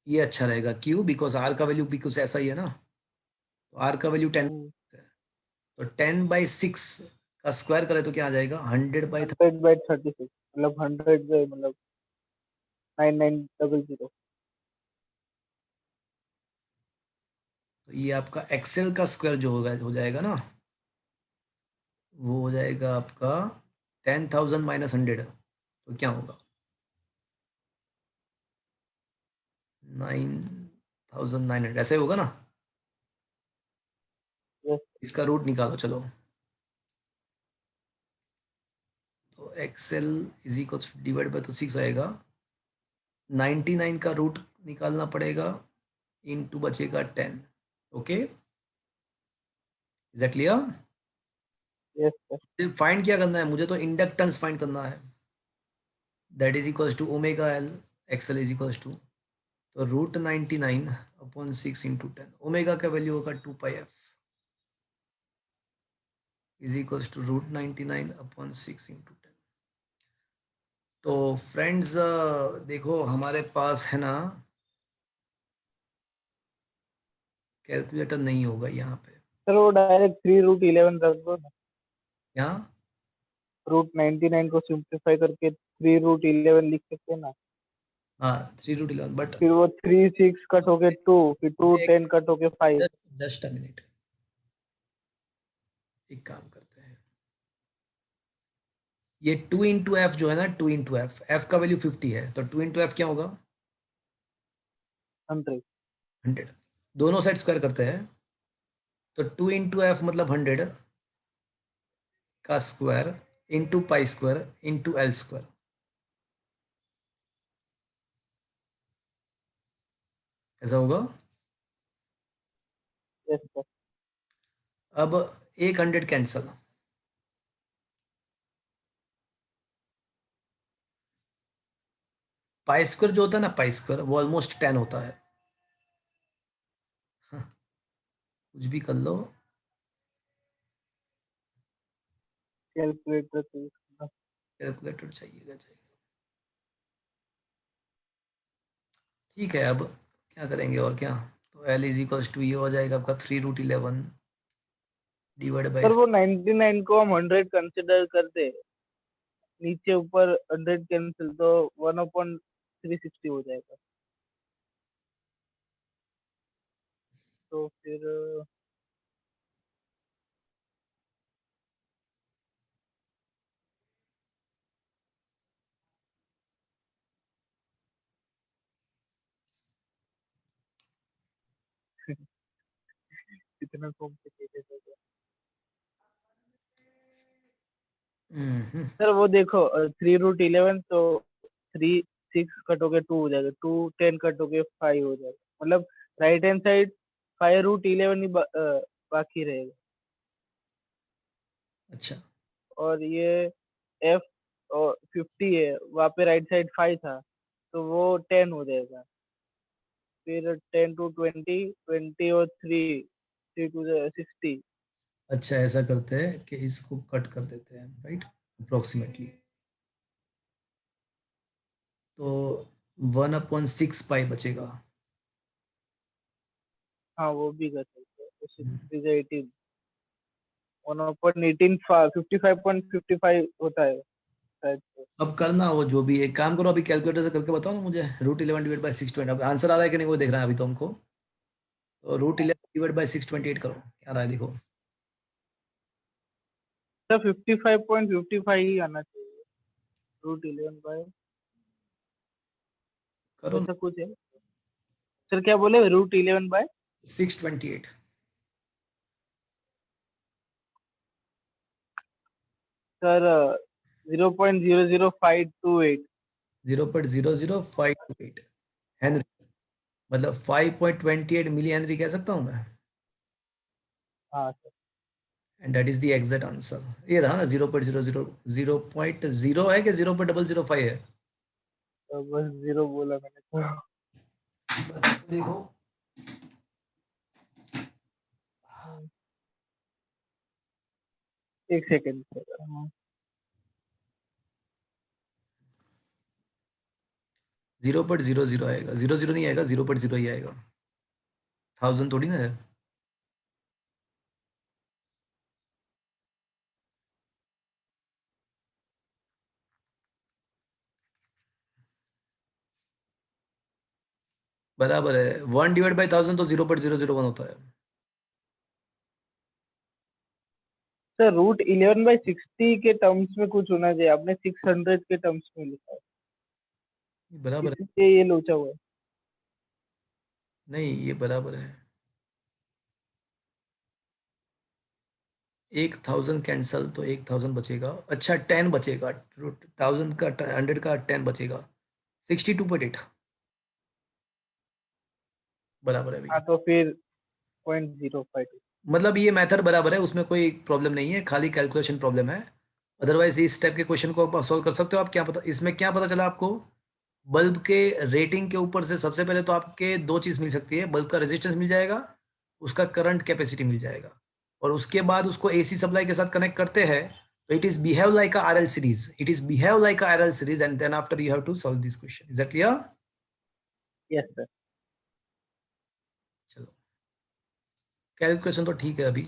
ये अच्छा रहेगा, क्यों, बिकॉज आर का वैल्यू भी कुछ ऐसा ही है ना, तो आर का वैल्यू 10 हम्म, है। तो 10/6 का स्क्वायर करें तो क्या आ जाएगा, 100/30। 100/36 मतलब 100 मतलब 9900। तो ये आपका एक्सेल का स्क्वायर जो होगा हो जाएगा ना, वो हो जाएगा आपका 10,000 माइनस 100, तो क्या होगा, 9,900 ऐसे होगा ना। यस। इसका रूट निकालो चलो। तो XL is equal divide by तो 6 आएगा, 99 का रूट निकालना पड़ेगा, इनटू बचेगा 10। Okay, is that clear. Yes sir. Find क्या करना है मुझे, तो इंडक्टेंस फाइंड करना है, that is equals to omega L, XL is equals to, तो √99/6 × 10, ओमेगा का वैल्यू होगा 2πf इज इक्वल्स टू √99/6 × 10। तो फ्रेंड्स देखो हमारे पास है ना, कैलकुलेटर नहीं होगा यहाँ पे, सर वो डायरेक्ट 3√11 रख दो ना। यहाँ √99 को सिंप्लीफाई करके 3√11 लिख सकते हैं ना। हाँ 3√11, बट फिर वो 3 6 कट होके 2, फिर 2 10 कट होके 5। जस्ट अ मिनट, एक काम करते हैं, ये 2 × f जो है ना, 2 × f का वैल्यू 50 है, तो 2 × f क्या होगा, 100। 100, दोनों साइड स्क्वायर करते हैं, तो 2 × f मतलब 100 का square into pi square into L square, ऐसा होगा। Yes sir. अब एक 100 कैंसल, पाई स्क्वायर जो होता है ना, पाई स्क्वायर वो ऑलमोस्ट 10 होता है। हाँ, कुछ भी कर लो, कैलकुलेटर तो use करना। कैलकुलेटर चाहिएगा चाहिए। ठीक है, अब क्या करेंगे और क्या, तो एल इज इक्वल्स टू ये हो जाएगा आपका 3√11 डिवाइड बाई, सर वो 99 को हम 100 कंसिडर करते, नीचे ऊपर 100 कैंसिल, तो 1/360 हो जाएगा। तो फिर कितना कॉम्प्लिकेटेड हो गया। सर वो देखो 3√11, तो 3 6 कटोगे 2 हो जाएगा, 2 10 कटोगे 5 हो जाएगा, मतलब राइट हैंड साइड 5√11 ही बाकी रहेगा। अच्छा और ये एफ और 50 है, वहाँ पे राइट साइड 5 था, तो वो 10 हो जाएगा। फिर 10 to 20, 20 और 3, 3 to 60। अच्छा, ऐसा करते हैं कि इसको कट कर देते हैं, राइट, अप्रोक्सीमेटली, तो 1/6 पाई बचेगा। हाँ वो भी कर सकते हैं, तो 6 1/18 55.55 होता है शायद से। अब करना वो जो भी, एक काम करो अभी कैलकुलेटर से करके बताओ ना मुझे, √11 डिवाइड बाई 620, अब आंसर आ रहा है कि नहीं वो देख रहा है अभी तो हमको, तो √11 डिवाइड बाई 628 करो, क्या आ रहा है देखो, सर 55.55 ही आना चाहिए। √11 करो ना, ऐसा कुछ है। सर क्या बोले, √11 628, सर 0.00528। 0.00528 हेनरी, मतलब 5.28 मिली हेनरी कह सकता हूँ मैं, हाँ sir. And that is the exact answer, ये रहा ना, 0.00 है कि 0.005 है, तो बस जीरो बोला मैंने तो। देखो एक सेकेंड सर। हाँ। 0.00 आएगा, 00 नहीं आएगा, 0.0 ही आएगा, 1000 थोड़ी ना है। बराबर है, 1/1000 तो 0.001 होता है। सर √11/60 के टर्म्स में कुछ होना चाहिए, आपने 600 के टर्म्स में लिखा है, बराबर है, इसलिए ये लोचा हुआ है। नहीं ये बराबर है, 1000 कैंसल तो 1000 बचेगा, अच्छा 10 बचेगा, 1000 का 100 का 10 बचेगा, 62.8 बराबर है हाँ भैया। तो फिर 0.052। मतलब ये मेथड बराबर है, उसमें कोई प्रॉब्लम नहीं है, खाली कैलकुलेशन प्रॉब्लम है। अदरवाइज इस टाइप के क्वेश्चन को आप सॉल्व कर सकते हो। आप क्या पता इसमें क्या पता चला आपको, बल्ब के रेटिंग के ऊपर से सबसे पहले तो आपके दो चीज मिल सकती है, बल्ब का रेजिस्टेंस मिल जाएगा, उसका करंट कैपेसिटी मिल जाएगा, और उसके बाद उसको एसी सप्लाई के साथ कनेक्ट करते हैं, तो it is behave like a RL series, it is behave like a RL series, and then after you have to solve this question. Is that clear? Yes sir. चलो, calculation तो ठीक है अभी।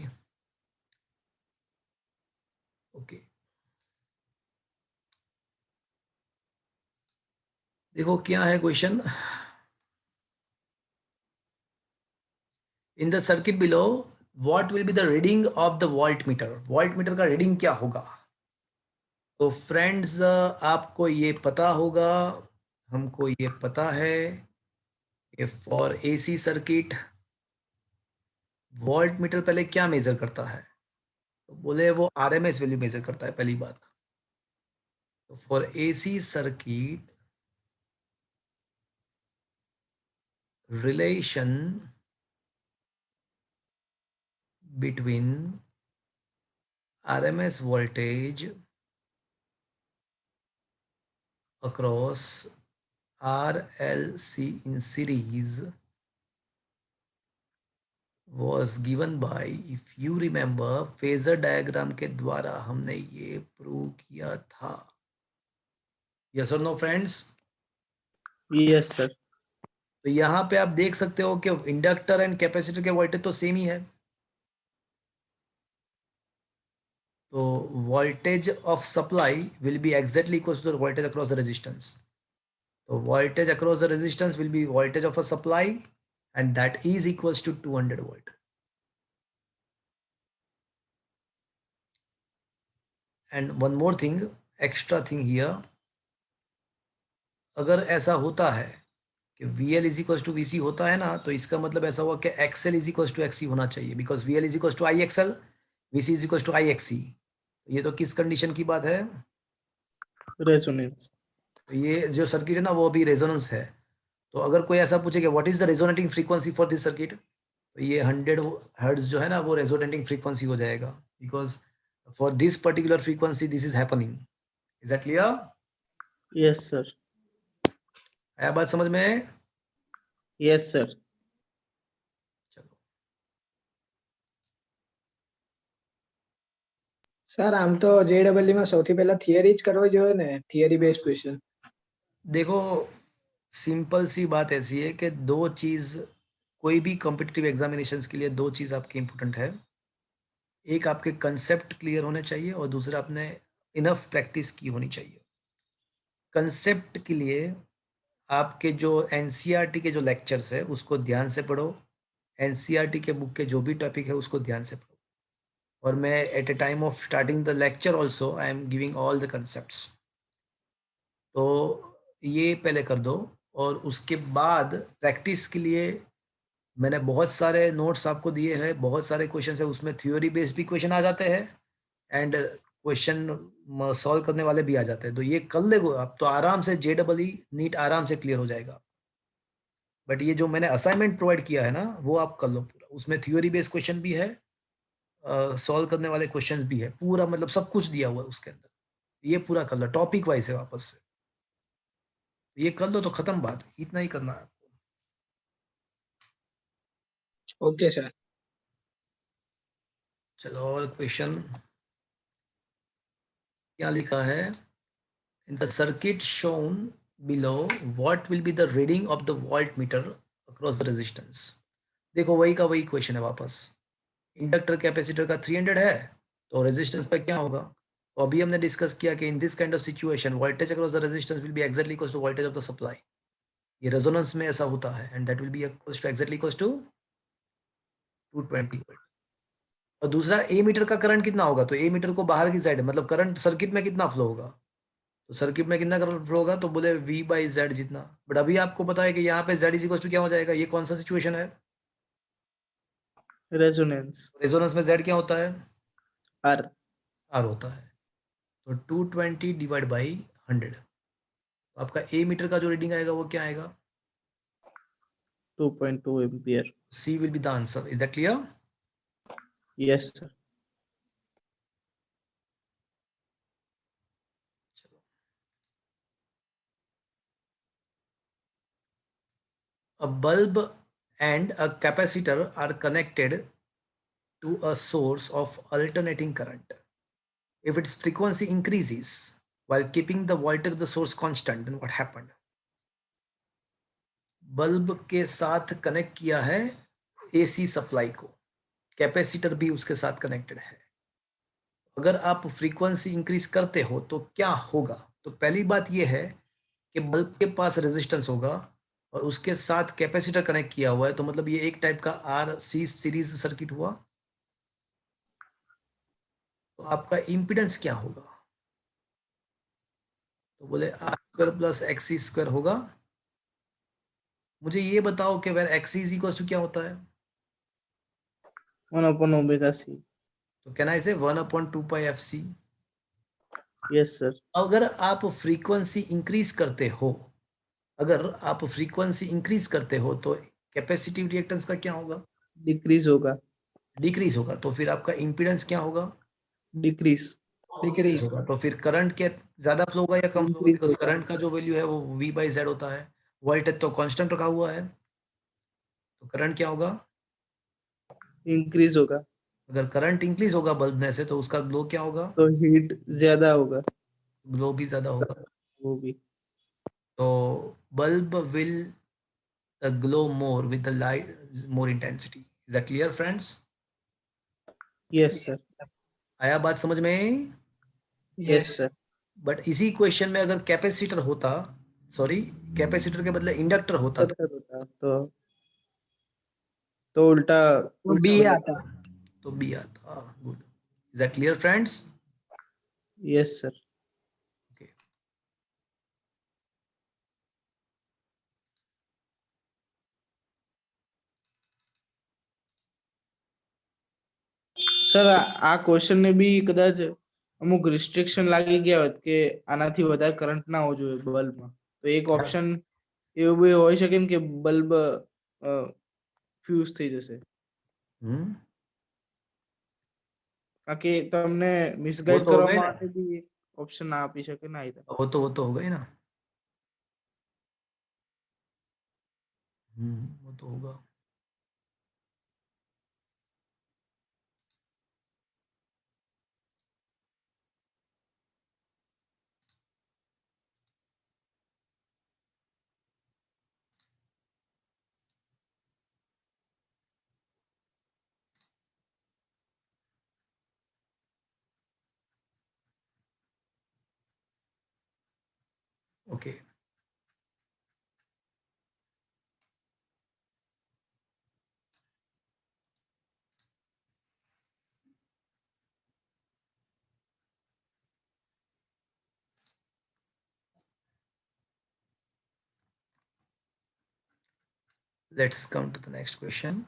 ओके, देखो क्या है question. In the circuit below what will be the reading of the voltmeter, voltmeter का reading क्या होगा? तो फ्रेंड्स, आपको ये पता होगा, हमको ये पता है कि for AC circuit volt meter पहले क्या मेजर करता है? तो बोले वो आरएमएस वैल्यू मेजर करता है, पहली बात। तो for AC circuit relation between RMS voltage across RLC in series was given by, if you remember, phasor diagram के द्वारा हमने ये प्रूव किया था। यस और नो फ्रेंड्स? Yes sir. तो यहाँ पे आप देख सकते हो कि इंडक्टर एंड कैपेसिटर के वोल्टेज तो सेम ही है। तो voltage of supply will be exactly equal to the voltage across the resistance. तो voltage across the resistance will be voltage of a supply, and that is equals to 200 volt. And one more thing, extra thing here, अगर ऐसा होता है कि V L is equal to V C होता है ना, तो इसका मतलब ऐसा हुआ कि XL is equal to XC होना चाहिए, because V L is equal to I XL, V C is equal to I XC. ये तो किस कंडीशन की बात है? रेजोनेंस। तो ये जो सर्किट है ना वो अभी रेजोनेंस है। तो अगर कोई ऐसा पूछे कि what is the resonating frequency for this circuit, तो ये 100 हर्ट्ज जो है ना वो रेजोनेटिंग फ्रीक्वेंसी हो जाएगा, because for this particular frequency this is happening. Is that clear? Yes sir. आया बात समझ में? Yes sir. चलो, सर आम तो जेडबलई में સૌથી પહેલા થિયરી જ કરવી જોઈએ ને, થિયરી બેઝડ ક્વેશ્ચન। देखो सिंपल सी बात ऐसी है कि दो चीज, कोई भी कॉम्पिटिटिव एग्जामिनेशंस के लिए दो चीज आपकी इंपॉर्टेंट है। एक आपके कंसेप्ट क्लियर होने चाहिए, और दूसरा आपने इनफ प्रैक्टिस की होनी चाहिए। कंसेप्ट के लिए आपके जो एनसीईआरटी के जो लेक्चर्स है उसको ध्यान से पढ़ो, एनसीईआरटी के बुक के जो भी टॉपिक है उसको ध्यान से पढ़ो, और मैं at a time of starting the lecture also I am giving all the concepts. तो ये पहले कर दो, और उसके बाद प्रैक्टिस के लिए मैंने बहुत सारे नोट्स आपको दिए हैं, बहुत सारे क्वेश्चन है उसमें, थ्योरी बेस्ड भी क्वेश्चन आ जाते हैं एंड क्वेश्चन सॉल्व करने वाले भी आ जाते हैं। तो ये कर ले आप तो आराम से जेडबलई नीट आराम से क्लियर हो जाएगा। बट ये जो मैंने असाइनमेंट प्रोवाइड किया है ना वो आप कर लो पूरा, उसमें थ्योरी बेस्ड क्वेश्चन भी है, सॉल्व करने वाले क्वेश्चंस भी है, पूरा मतलब सब कुछ दिया हुआ है उसके अंदर। ये पूरा कर लो, टॉपिक वाइज है वापस से, ये कर लो तो खत्म बात, इतना ही करना है। Okay sir. चलो, और क्वेश्चन क्या लिखा है? इन the circuit shown below what will be the reading of the volt meter across the resistance. देखो वही का वही क्वेश्चन है वापस। इंडक्टर कैपेसिटर का 300 है, तो रेजिस्टेंस पे क्या होगा? तो अभी हमने डिस्कस किया कि in this kind of situation voltage across the resistance will be exactly equal to voltage of the supply. ये रेजोनेंस में ऐसा होता है, and that will be equal to exactly equal to 220 volt. और दूसरा ए मीटर का करंट कितना होगा, तो ए मीटर को बाहर की साइड है, मतलब करंट सर्किट में कितना फ्लो होगा, तो सर्किट में कितना करंट फ्लो होगा, तो बोले V बाई जेड जितना। बट अभी आपको पता है कि यहाँ पे Z इज इक्वल टू क्या हो जाएगा, ये कौन सा सिचुएशन है? रेजोनेंस। रेजोनेंस में Z क्या होता है? आर। R होता है। तो 220 डिवाइड बाई 100, तो आपका ए मीटर का जो रीडिंग आएगा वो क्या आएगा? 2.2 ampere. C will be the answer. Is that clear? Yes sir. A bulb and a capacitor are connected to a source of alternating current. If its frequency increases while keeping the voltage of the source constant, then what happened? Bulb के साथ connect किया है AC supply को, capacitor भी उसके साथ connected है। अगर आप फ्रीक्वेंसी इंक्रीज करते हो तो क्या होगा? तो पहली बात यह है कि बल्ब के पास रेजिस्टेंस होगा और उसके साथ कैपेसिटर कनेक्ट किया हुआ है, तो मतलब ये एक टाइप का आरसी सीरीज सर्किट हुआ। तो आपका इम्पीडेंस क्या होगा? तो बोले R square plus XC square होगा। मुझे ये बताओ कि where XC is equal to क्या होता है? 1/ωc। तो कैन आई से 1/2 पाई FC? Yes sir. अगर आप फ्रीक्वेंसी इंक्रीज करते हो, अगर आप फ्रीक्वेंसी इंक्रीज करते हो तो कैपेसिटिव रिएक्टेंस का क्या होगा? डिक्रीज होगा। डिक्रीज होगा। तो फिर आपका इम्पीडेंस क्या होगा? डिक्रीज। डिक्रीज होगा। तो फिर करंट के ज्यादा फ्लो होगा या कम फ्लो होगा? Increase बिकॉज होगा। करंट का जो वैल्यू है वो V/Z होता है, वोल्टेज तो कांस्टेंट रखा हुआ है, तो करंट क्या होगा? इंक्रीज होगा। अगर करंट इंक्रीज होगा बल्ब में से तो उसका ग्लो क्या होगा? तो हीट ज्यादा होगा। ग्लो भी ज्यादा होगा। वो भी। तो bulb will glow more with the light more intensity. Is that clear friends? Yes sir. आया बात समझ में? Yes sir. बट इसी क्वेश्चन में अगर कैपेसिटर होता, सॉरी कैपेसिटर के बदले इंडक्टर होता तो उल्टा बी हो आता। तो बी आता। Good. Is that clear friends? Yes sir. Okay. Sir આ ક્વેશ્ચન ને બી કદાચ અમુક રિસ્ટ્રિક્શન લાગી ગયા હોત કે આનાથી વધારે કરંટ ના હોવો જોઈએ બલ્બમાં, તો એક ઓપ્શન એવું બી હોઈ શકે ને કે બલ્બ ફ્યુઝ થઈ જશે, કારણ કે તમને મિસગાઈડ तो हो કરવા गए ना, માટે બી ઓપ્શન ના આપી શકે ના either. वो तो हो गई ना। वो तो होगा। Okay. Let's come to the next question.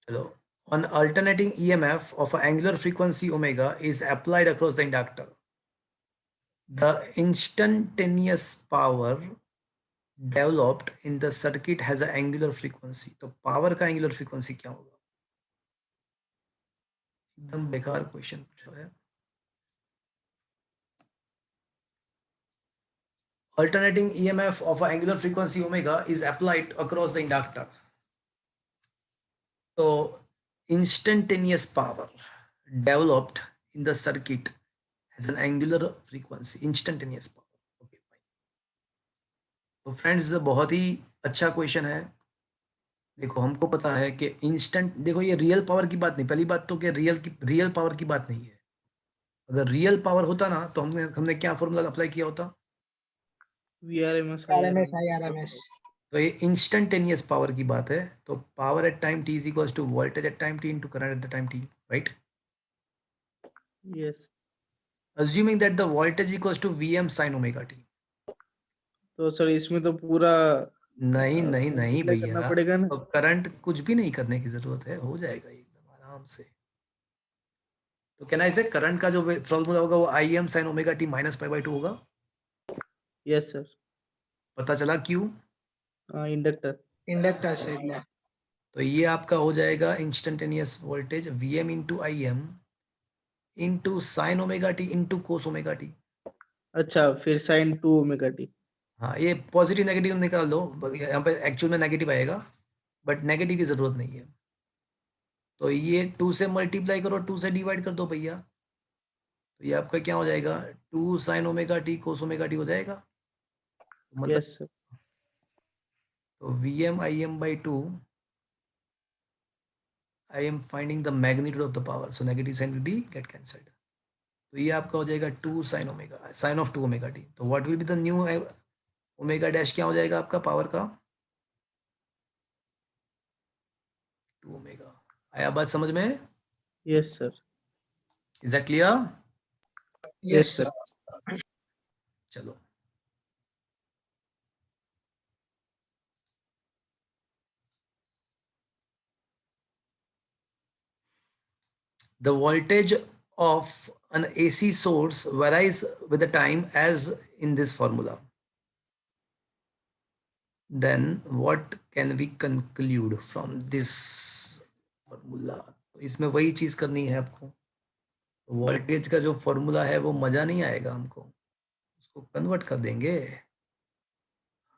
Chalo. An alternating EMF of an angular frequency omega is applied across the inductor. The instantaneous power developed in the circuit has an angular frequency. तो power का angular frequency क्या होगा? एकदम बेकार question पूछा है। Alternating EMF of an angular frequency omega is applied across the inductor. So instantaneous power developed in the circuit has an angular frequency, instantaneous power. Okay, fine. तो friends बहुत ही अच्छा question है। देखो हमको पता है कि इंस्टेंट, देखो ये रियल पावर की बात नहीं, पहली बात तो कि रियल पावर की बात नहीं है। अगर रियल पावर होता ना तो हमने क्या फॉर्मूला अप्लाई किया होता? VRMS RMS। तो ये इंस्टेंटेनियस पावर की बात है। तो power at time t is equals to voltage at time t into current at the time t, right? Yes. Assuming that the voltage equals to Vm sin omega t। तो sir इसमें तो पूरा नहीं नहीं नहीं करना भैया, पड़ेगा ना। तो करंट कुछ भी नहीं करने की जरूरत है, हो जाएगा एकदम आराम से। तो कैन आई से करंट का जो फॉर्मूला होगा वो Im sin omega t minus π/2 होगा। Yes sir. पता चला क्यों? इंडक्टर इंडक्टर से એટલે तो ये आपका हो जाएगा instantaneous voltage Vm into I am into sine omega T into cos omega T. अच्छा, फिर sin 2 ओमेगा टी। हाँ, ये पॉजिटिव नेगेटिव निकाल दो, यहाँ पे एक्चुअल में नेगेटिव आएगा, बट नेगेटिव की जरूरत नहीं है। तो ये 2 से मल्टीप्लाई करो, 2 से डिवाइड कर दो भैया, तो ये आपका क्या हो जाएगा, 2 साइन ओमेगा टी कोस ओमेगा टी हो जाएगा। तो मतलब यस सर। तो Vm Im by 2, I am finding the magnitude of the power, so negative sign will be get cancelled. तो ये आपका हो जाएगा 2 sine omega, sine of 2 omega t. तो what will be the new omega dash, क्या हो जाएगा आपका पावर का, 2 ओमेगा। आया बात समझ में? Yes sir. Is that clear? Yes sir. चलो, the voltage of an AC source varies with the time as in this formula. Then what can we conclude from this formula? तो इसमें वही चीज करनी है आपको। वोल्टेज का जो फॉर्मूला है वो मजा नहीं आएगा हमको, उसको कन्वर्ट कर देंगे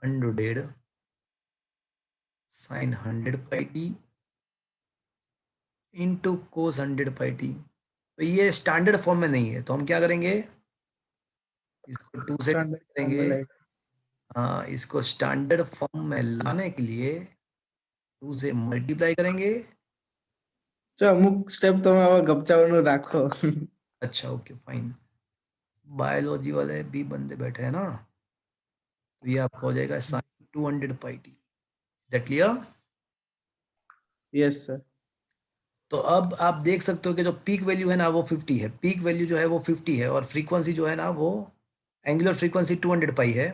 100 sign 100 pi T into cos 100 pi T. तो ये स्टैंडर्ड फॉर्म में नहीं है, तो हम क्या करेंगे, इसको 2 से स्टैंडर्ड फॉर्म में करेंगे। लाइक। हाँ, इसको स्टैंडर्ड फॉर्म में लाने के लिए 2 से मल्टीप्लाई करेंगे। तो अमुक स्टेप तो मैं गपचावनु राखो। अच्छा, ओके फाइन। बायोलॉजी वाले भी बंदे बैठे हैं ना, तो ये आपका हो जाएगा sine 200 pi T. Is that clear? Yes sir. तो अब आप देख सकते हो कि जो पीक वैल्यू है ना वो 50 है, पीक वैल्यू जो है वो 50 है, और फ्रीक्वेंसी जो है ना वो एंगुलर फ्रीक्वेंसी 200 पाई है।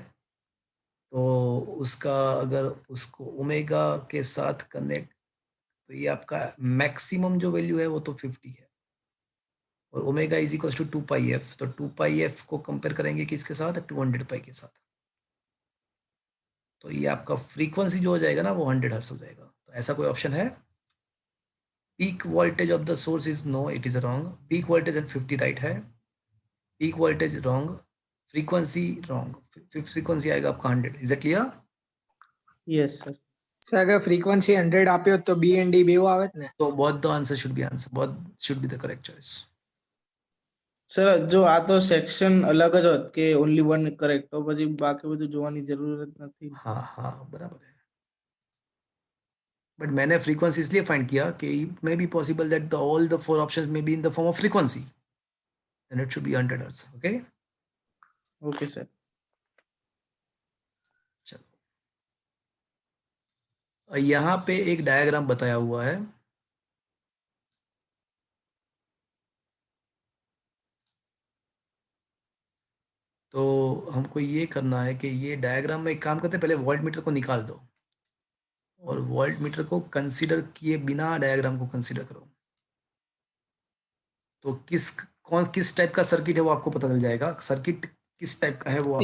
तो उसका अगर उसको ओमेगा के साथ कनेक्ट, तो ये आपका मैक्सिमम जो वैल्यू है वो तो 50 है, और omega is equal to 2 pi F. तो 2 पाई एफ को कंपेयर करेंगे किसके साथ, 200 पाई के साथ। तो ये आपका फ्रीक्वेंसी जो हो जाएगा ना वो 100 हर्ट्ज हो जाएगा। तो ऐसा कोई ऑप्शन है? Peak voltage of the source is no, it is wrong. Peak voltage at 50 right है, peak voltage wrong, frequency wrong, frequency आएगा आपका 100। Is it clear? Yes sir. Sir अगर फ्रीक्वेंसी 100 आप्यो तो बी एंड डी बेव आवे ने? तो both the answer should be answer, both should be the correct choice. Sir જો આ તો સેક્શન અલગ જ હોત કે ઓનલી વન કરેક્ટ, તો પછી બાકી બધું જોવાની જરૂરત નથી। हाँ हाँ बराबर है, बट मैंने फ्रीक्वेंसी इसलिए फाइंड किया कि it may be possible that the all the 4 options may be in the form of frequency, then it should be 100 hertz. Okay, okay sir. चलो, यहाँ पे एक डायग्राम बताया हुआ है। तो हमको ये करना है कि ये डायग्राम में एक काम करते हैं, पहले वोल्ट मीटर को निकाल दो, और वोल्ट मीटर को कंसीडर किए बिना डायग्राम को कंसीडर करो। तो किस टाइप का सर्किट है वो आपको पता चल जाएगा। सर्किट किस टाइप का है वो आप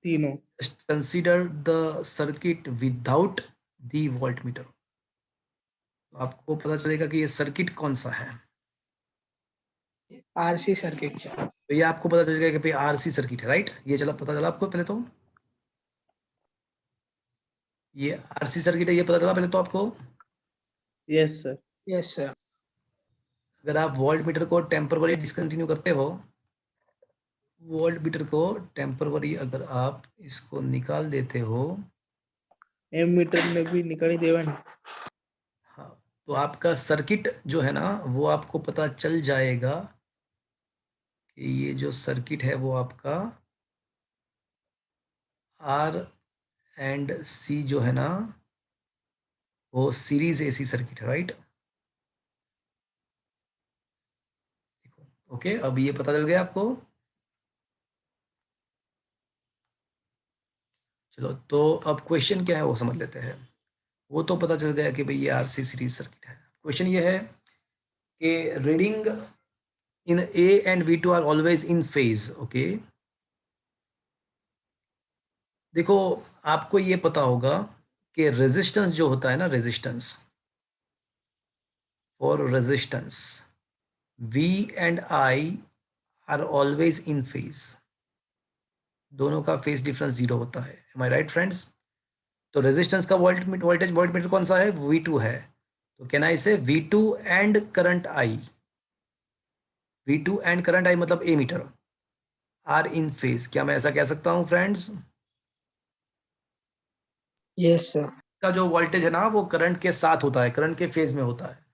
तीनों। Consider the circuit without the volt meter, तो आपको पता चलेगा कि ये सर्किट कौन सा है। आरसी सर्किट છે। तो ये आपको पता चलेगा कि भाई आरसी सर्किट है, राइट। ये चला पता चला आपको, पहले तो ये आरसी सर्किट है, ये पता चला पहले तो आपको। Yes sir. Yes sir. अगर आप वोल्ट मीटर को टेम्पररी डिसकंटिन्यू करते हो, वोल्ट मीटर को टेम्पररी अगर आप इसको निकाल देते हो, एम मीटर ने भी निकाली देवानी। हाँ, तो आपका सर्किट जो है ना वो आपको पता चल जाएगा कि ये जो सर्किट है वो आपका आर एंड सी जो है ना वो सीरीज एसी सर्किट है, राइट। ओके, अब ये पता चल गया आपको। चलो, तो अब क्वेश्चन क्या है वो समझ लेते हैं। वो तो पता चल गया कि भाई ये आरसी सीरीज सर्किट है। क्वेश्चन ये है कि reading in A and V2 are always in phase. Okay, देखो आपको ये पता होगा कि रेजिस्टेंस जो होता है ना, resistance, for resistance V and I are always in phase, दोनों का फेज डिफरेंस 0 होता है। Am I right friends? तो रेजिस्टेंस का वोल्टमीटर कौन सा है? V2 है। तो कैन आई से V2 and current I, V2 and current I मतलब ए मीटर आर इन फेज। क्या मैं ऐसा कह सकता हूं फ्रेंड्स? Yes sir. का जो वोल्टेज है ना वो करंट के साथ होता है, करंट के फेज में होता है।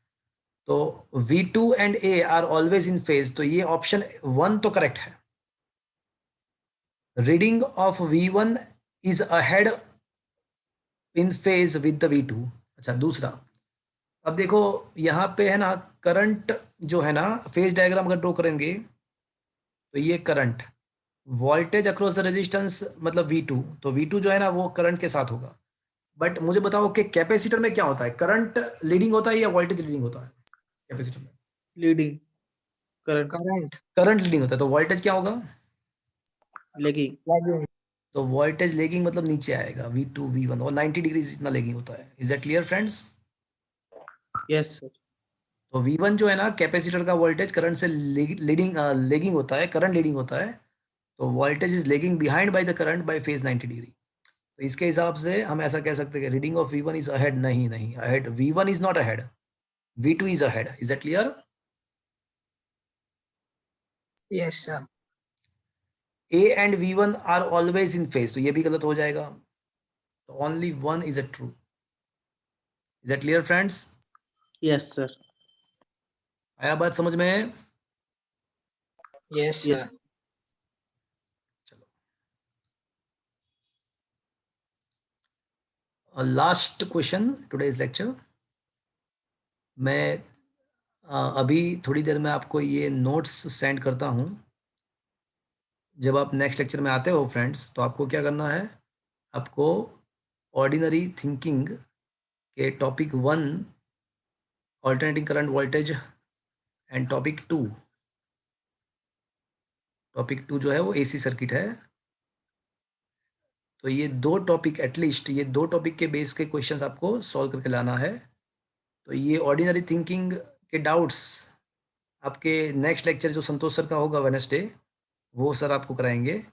तो V2 and A are always in phase, तो ये ऑप्शन 1 तो करेक्ट है। Reading of V1 is ahead in phase with the V2। अच्छा, दूसरा, अब देखो यहाँ पे है ना करंट जो है ना, फेज डायग्राम अगर ड्रॉ करेंगे तो ये current, voltage across the resistance मतलब V2, तो V2 जो है ना वो करंट के साथ होगा। बट मुझे बताओ कि कैपेसिटर में क्या होता है? करंट लीडिंग होता है या वोल्टेज लीडिंग होता है कैपेसिटर में? Leading, current current current leading होता है, तो वोल्टेज क्या होगा? लेगिंग। लैगिंग। तो वोल्टेज लेगिंग मतलब नीचे आएगा, V2 V1, और 90 डिग्री इतना लेगिंग होता है। Is that clear friends? Yes sir. तो V1 जो है ना कैपेसिटर का वोल्टेज करंट से लेगिंग होता है, करंट लीडिंग होता है। तो voltage is lagging behind by the current by phase 90 degree. तो इसके हिसाब से हम ऐसा कह सकते हैं कि reading of V1 is ahead. नहीं नहीं, ahead, V1 is not ahead, V2 is ahead. Is that clear? Yes sir. A and V1 are always in phase, तो ये भी गलत हो जाएगा। तो only one is a true. Is that clear friends? Yes sir. आया बात समझ में? Yes yes. सर। चलो, लास्ट क्वेश्चन टुडेज लेक्चर। मैं अभी थोड़ी देर में आपको ये नोट्स सेंड करता हूँ। जब आप नेक्स्ट लेक्चर में आते हो फ्रेंड्स, तो आपको क्या करना है? आपको ऑर्डिनरी थिंकिंग के topic 1 alternating current voltage and topic 2 जो है वो AC सर्किट है। तो ये दो टॉपिक, एटलीस्ट ये दो टॉपिक के बेस के क्वेश्चंस आपको सॉल्व करके लाना है। तो ये ऑर्डिनरी थिंकिंग के डाउट्स आपके नेक्स्ट लेक्चर जो संतोष सर का होगा वेडनेसडे, वो सर आपको कराएंगे।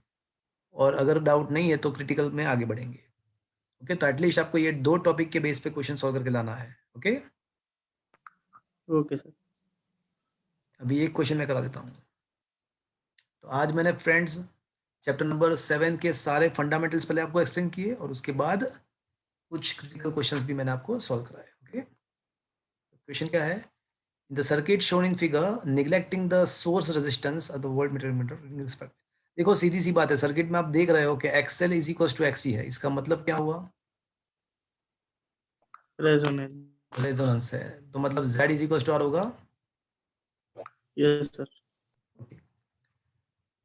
और अगर डाउट नहीं है तो क्रिटिकल में आगे बढ़ेंगे। ओके, तो एटलीस्ट आपको ये दो टॉपिक के बेस पे क्वेश्चन सॉल्व करके लाना है। Okay, okay sir. अभी एक क्वेश्चन मैं करा देता हूँ। तो आज मैंने फ्रेंड्स चैप्टर नंबर 7 के सारे फंडामेंटल्स पहले आपको एक्सप्लेन किए, और उसके बाद कुछ क्रिटिकल क्वेश्चंस भी मैंने आपको सॉल्व कराए। ओके, क्वेश्चन क्या है? In the circuit shown in figure, neglecting the source resistance of the voltmeter in respect। देखो सीधी सी बात है, सर्किट में आप देख रहे हो कि XL is equal to XC है। इसका मतलब क्या हुआ? रेजोनेंस। रेजोनेंस है, तो मतलब Z is equal to R होगा। Yes sir.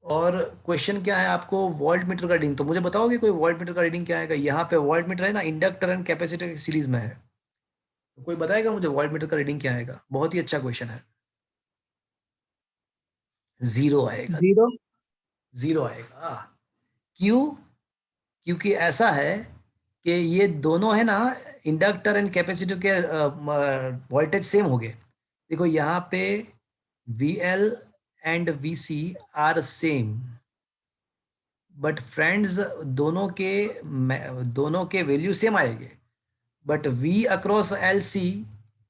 और क्वेश्चन क्या है आपको? वोल्ट मीटर का रीडिंग। तो मुझे बताओगे कोई वोल्ट मीटर का रीडिंग क्या आएगा? यहाँ पे वोल्ट मीटर है ना, इंडक्टर एंड कैपेसिटर की सीरीज में है। तो कोई बताएगा मुझे वोल्ट मीटर का रीडिंग क्या आएगा? बहुत ही अच्छा क्वेश्चन है। 0 आएगा, जीरो। 0 आएगा। क्यों? क्योंकि ऐसा है कि ये दोनों है ना, इंडक्टर एंड कैपेसिटर के वोल्टेज सेम हो गए। देखो यहाँ पे VL and VC are same, but friends दोनों के वैल्यू सेम आएंगे। But V across LC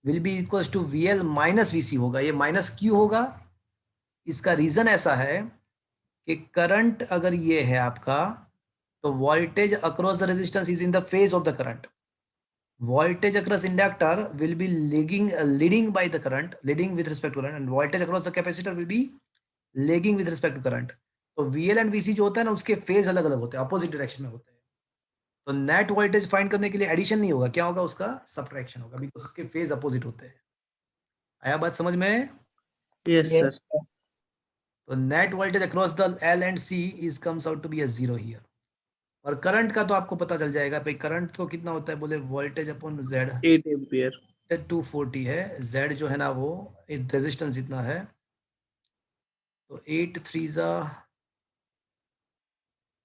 will be equal to VL minus VC होगा। ये माइनस क्यों होगा? इसका रीजन ऐसा है कि करंट अगर ये है आपका, तो voltage across the resistance is in the phase of the current. Voltage across inductor will be leading by the current, leading with respect to current, and voltage across the capacitor will be lagging with respect to current। तो VL and VC जो होता है ना, उसके phase अलग अलग होते हैं, अपोजिट डायरेक्शन में होते हैं। तो नेट वोल्टेज फाइंड करने के लिए एडिशन नहीं होगा, क्या होगा? उसका सब्ट्रैक्शन होगा, बिकॉज उसके फेज अपोजिट होते हैं। आया बात समझ में? Yes yes sir. सर। तो net voltage across the L and C is comes out to be a 0 here. और करंट का तो आपको पता चल जाएगा भाई, करंट तो कितना होता है? बोले वोल्टेज अपॉन Z 8 एम्पियर। 240 है। Z जो है ना वो रेजिस्टेंस इतना है। तो 8 3 जा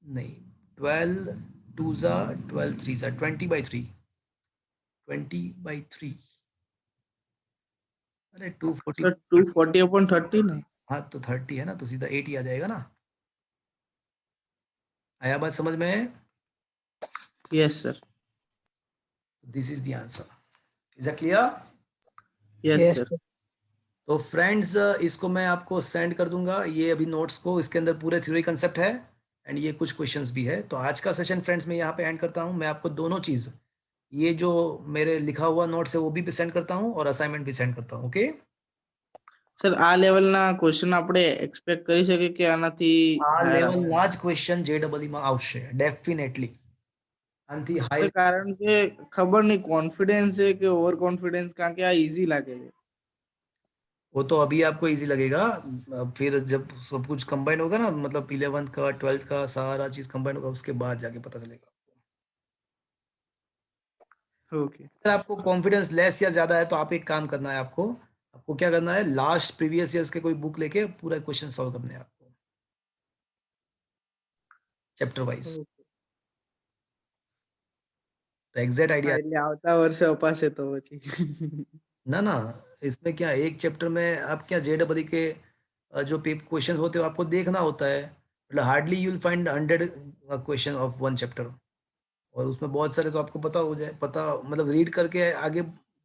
नहीं, 12 2 जा 12 3 जा 20/3। 20/3, अरे 240, सर 240/30 ना। हाँ तो 30 है ना, तो सीधा 80 आ जाएगा ना। आया बात समझ में? Yes sir. This is the answer. Is it clear? Yes yes sir. तो फ्रेंड्स इसको मैं आपको सेंड कर दूंगा, ये अभी नोट्स को, इसके अंदर पूरे थ्योरी कंसेप्ट है एंड ये कुछ क्वेश्चंस भी है। तो आज का सेशन फ्रेंड्स मैं यहाँ पे एंड करता हूँ। मैं आपको दोनों चीज़, ये जो मेरे लिखा हुआ नोट्स है वो भी सेंड करता हूँ और असाइनमेंट भी सेंड करता हूँ। ओके, સર આ લેવલના ક્વેશ્ચન આપણે એક્સપેક્ટ કરી શકીએ કે આનાથી આ હાયર આવે? લેવલના જ ક્વેશ્ચન JEE માં આવશે ડેફિનેટલી, આનાથી હાઈ। સર કારણ કે ખબર નહીં કોન્ફિડન્સ છે કે ઓવર કોન્ફિડન્સ, કારણ કે આ ઈઝી લાગે છે। वो तो अभी आपको इजी लगेगा, फिर जब सब कुछ कंबाइन होगा ना, मतलब 11th का 12th का सारा चीज कंबाइन होगा, उसके बाद जाके पता चलेगा। ઓકે अगर आपको कॉन्फिडेंस लेस या ज्यादा है तो आप एक काम करना है, आपको आपको क्या करना है, लास्ट प्रीवियस ईयर्स के कोई बुक लेके पूरा क्वेश्चन सॉल्व करने हैं आपको, चैप्टर वाइज, तो एग्जैक्ट હા आइडिया। એટલે આવતા વર્ષે અપાશે તો પછી। ना ना, इसमें क्या, एक चैप्टर में आप क्या JEE के जो पेपर क्वेश्चन होते हैं आपको देखना होता है, मतलब hardly you will find 100 question of one chapter, और उसमें बहुत सारे तो आपको पता हो जाए, पता मतलब रीड करके आगे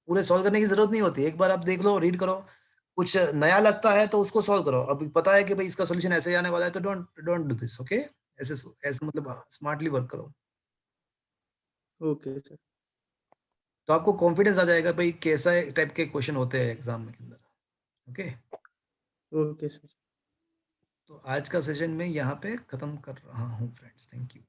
पूरे सॉल्व करने की जरूरत नहीं होती, एक बार आप देख लो, रीड करो, कुछ नया लगता है तो उसको सॉल्व करो। अभी पता है कि भाई इसका सॉल्यूशन ऐसे ही आने वाला है, तो don't don't do this. Okay, ऐसे ऐसे मतलब स्मार्टली वर्क करो, ઓકે સર। तो आपको कॉन्फिडेंस आ जाएगा भाई कैसा टाइप के क्वेश्चन होते हैं एग्जाम के अंदर। Okay, okay sir. तो आज का सेशन में यहाँ पे खत्म कर रहा हूँ फ्रेंड्स, थैंक यू।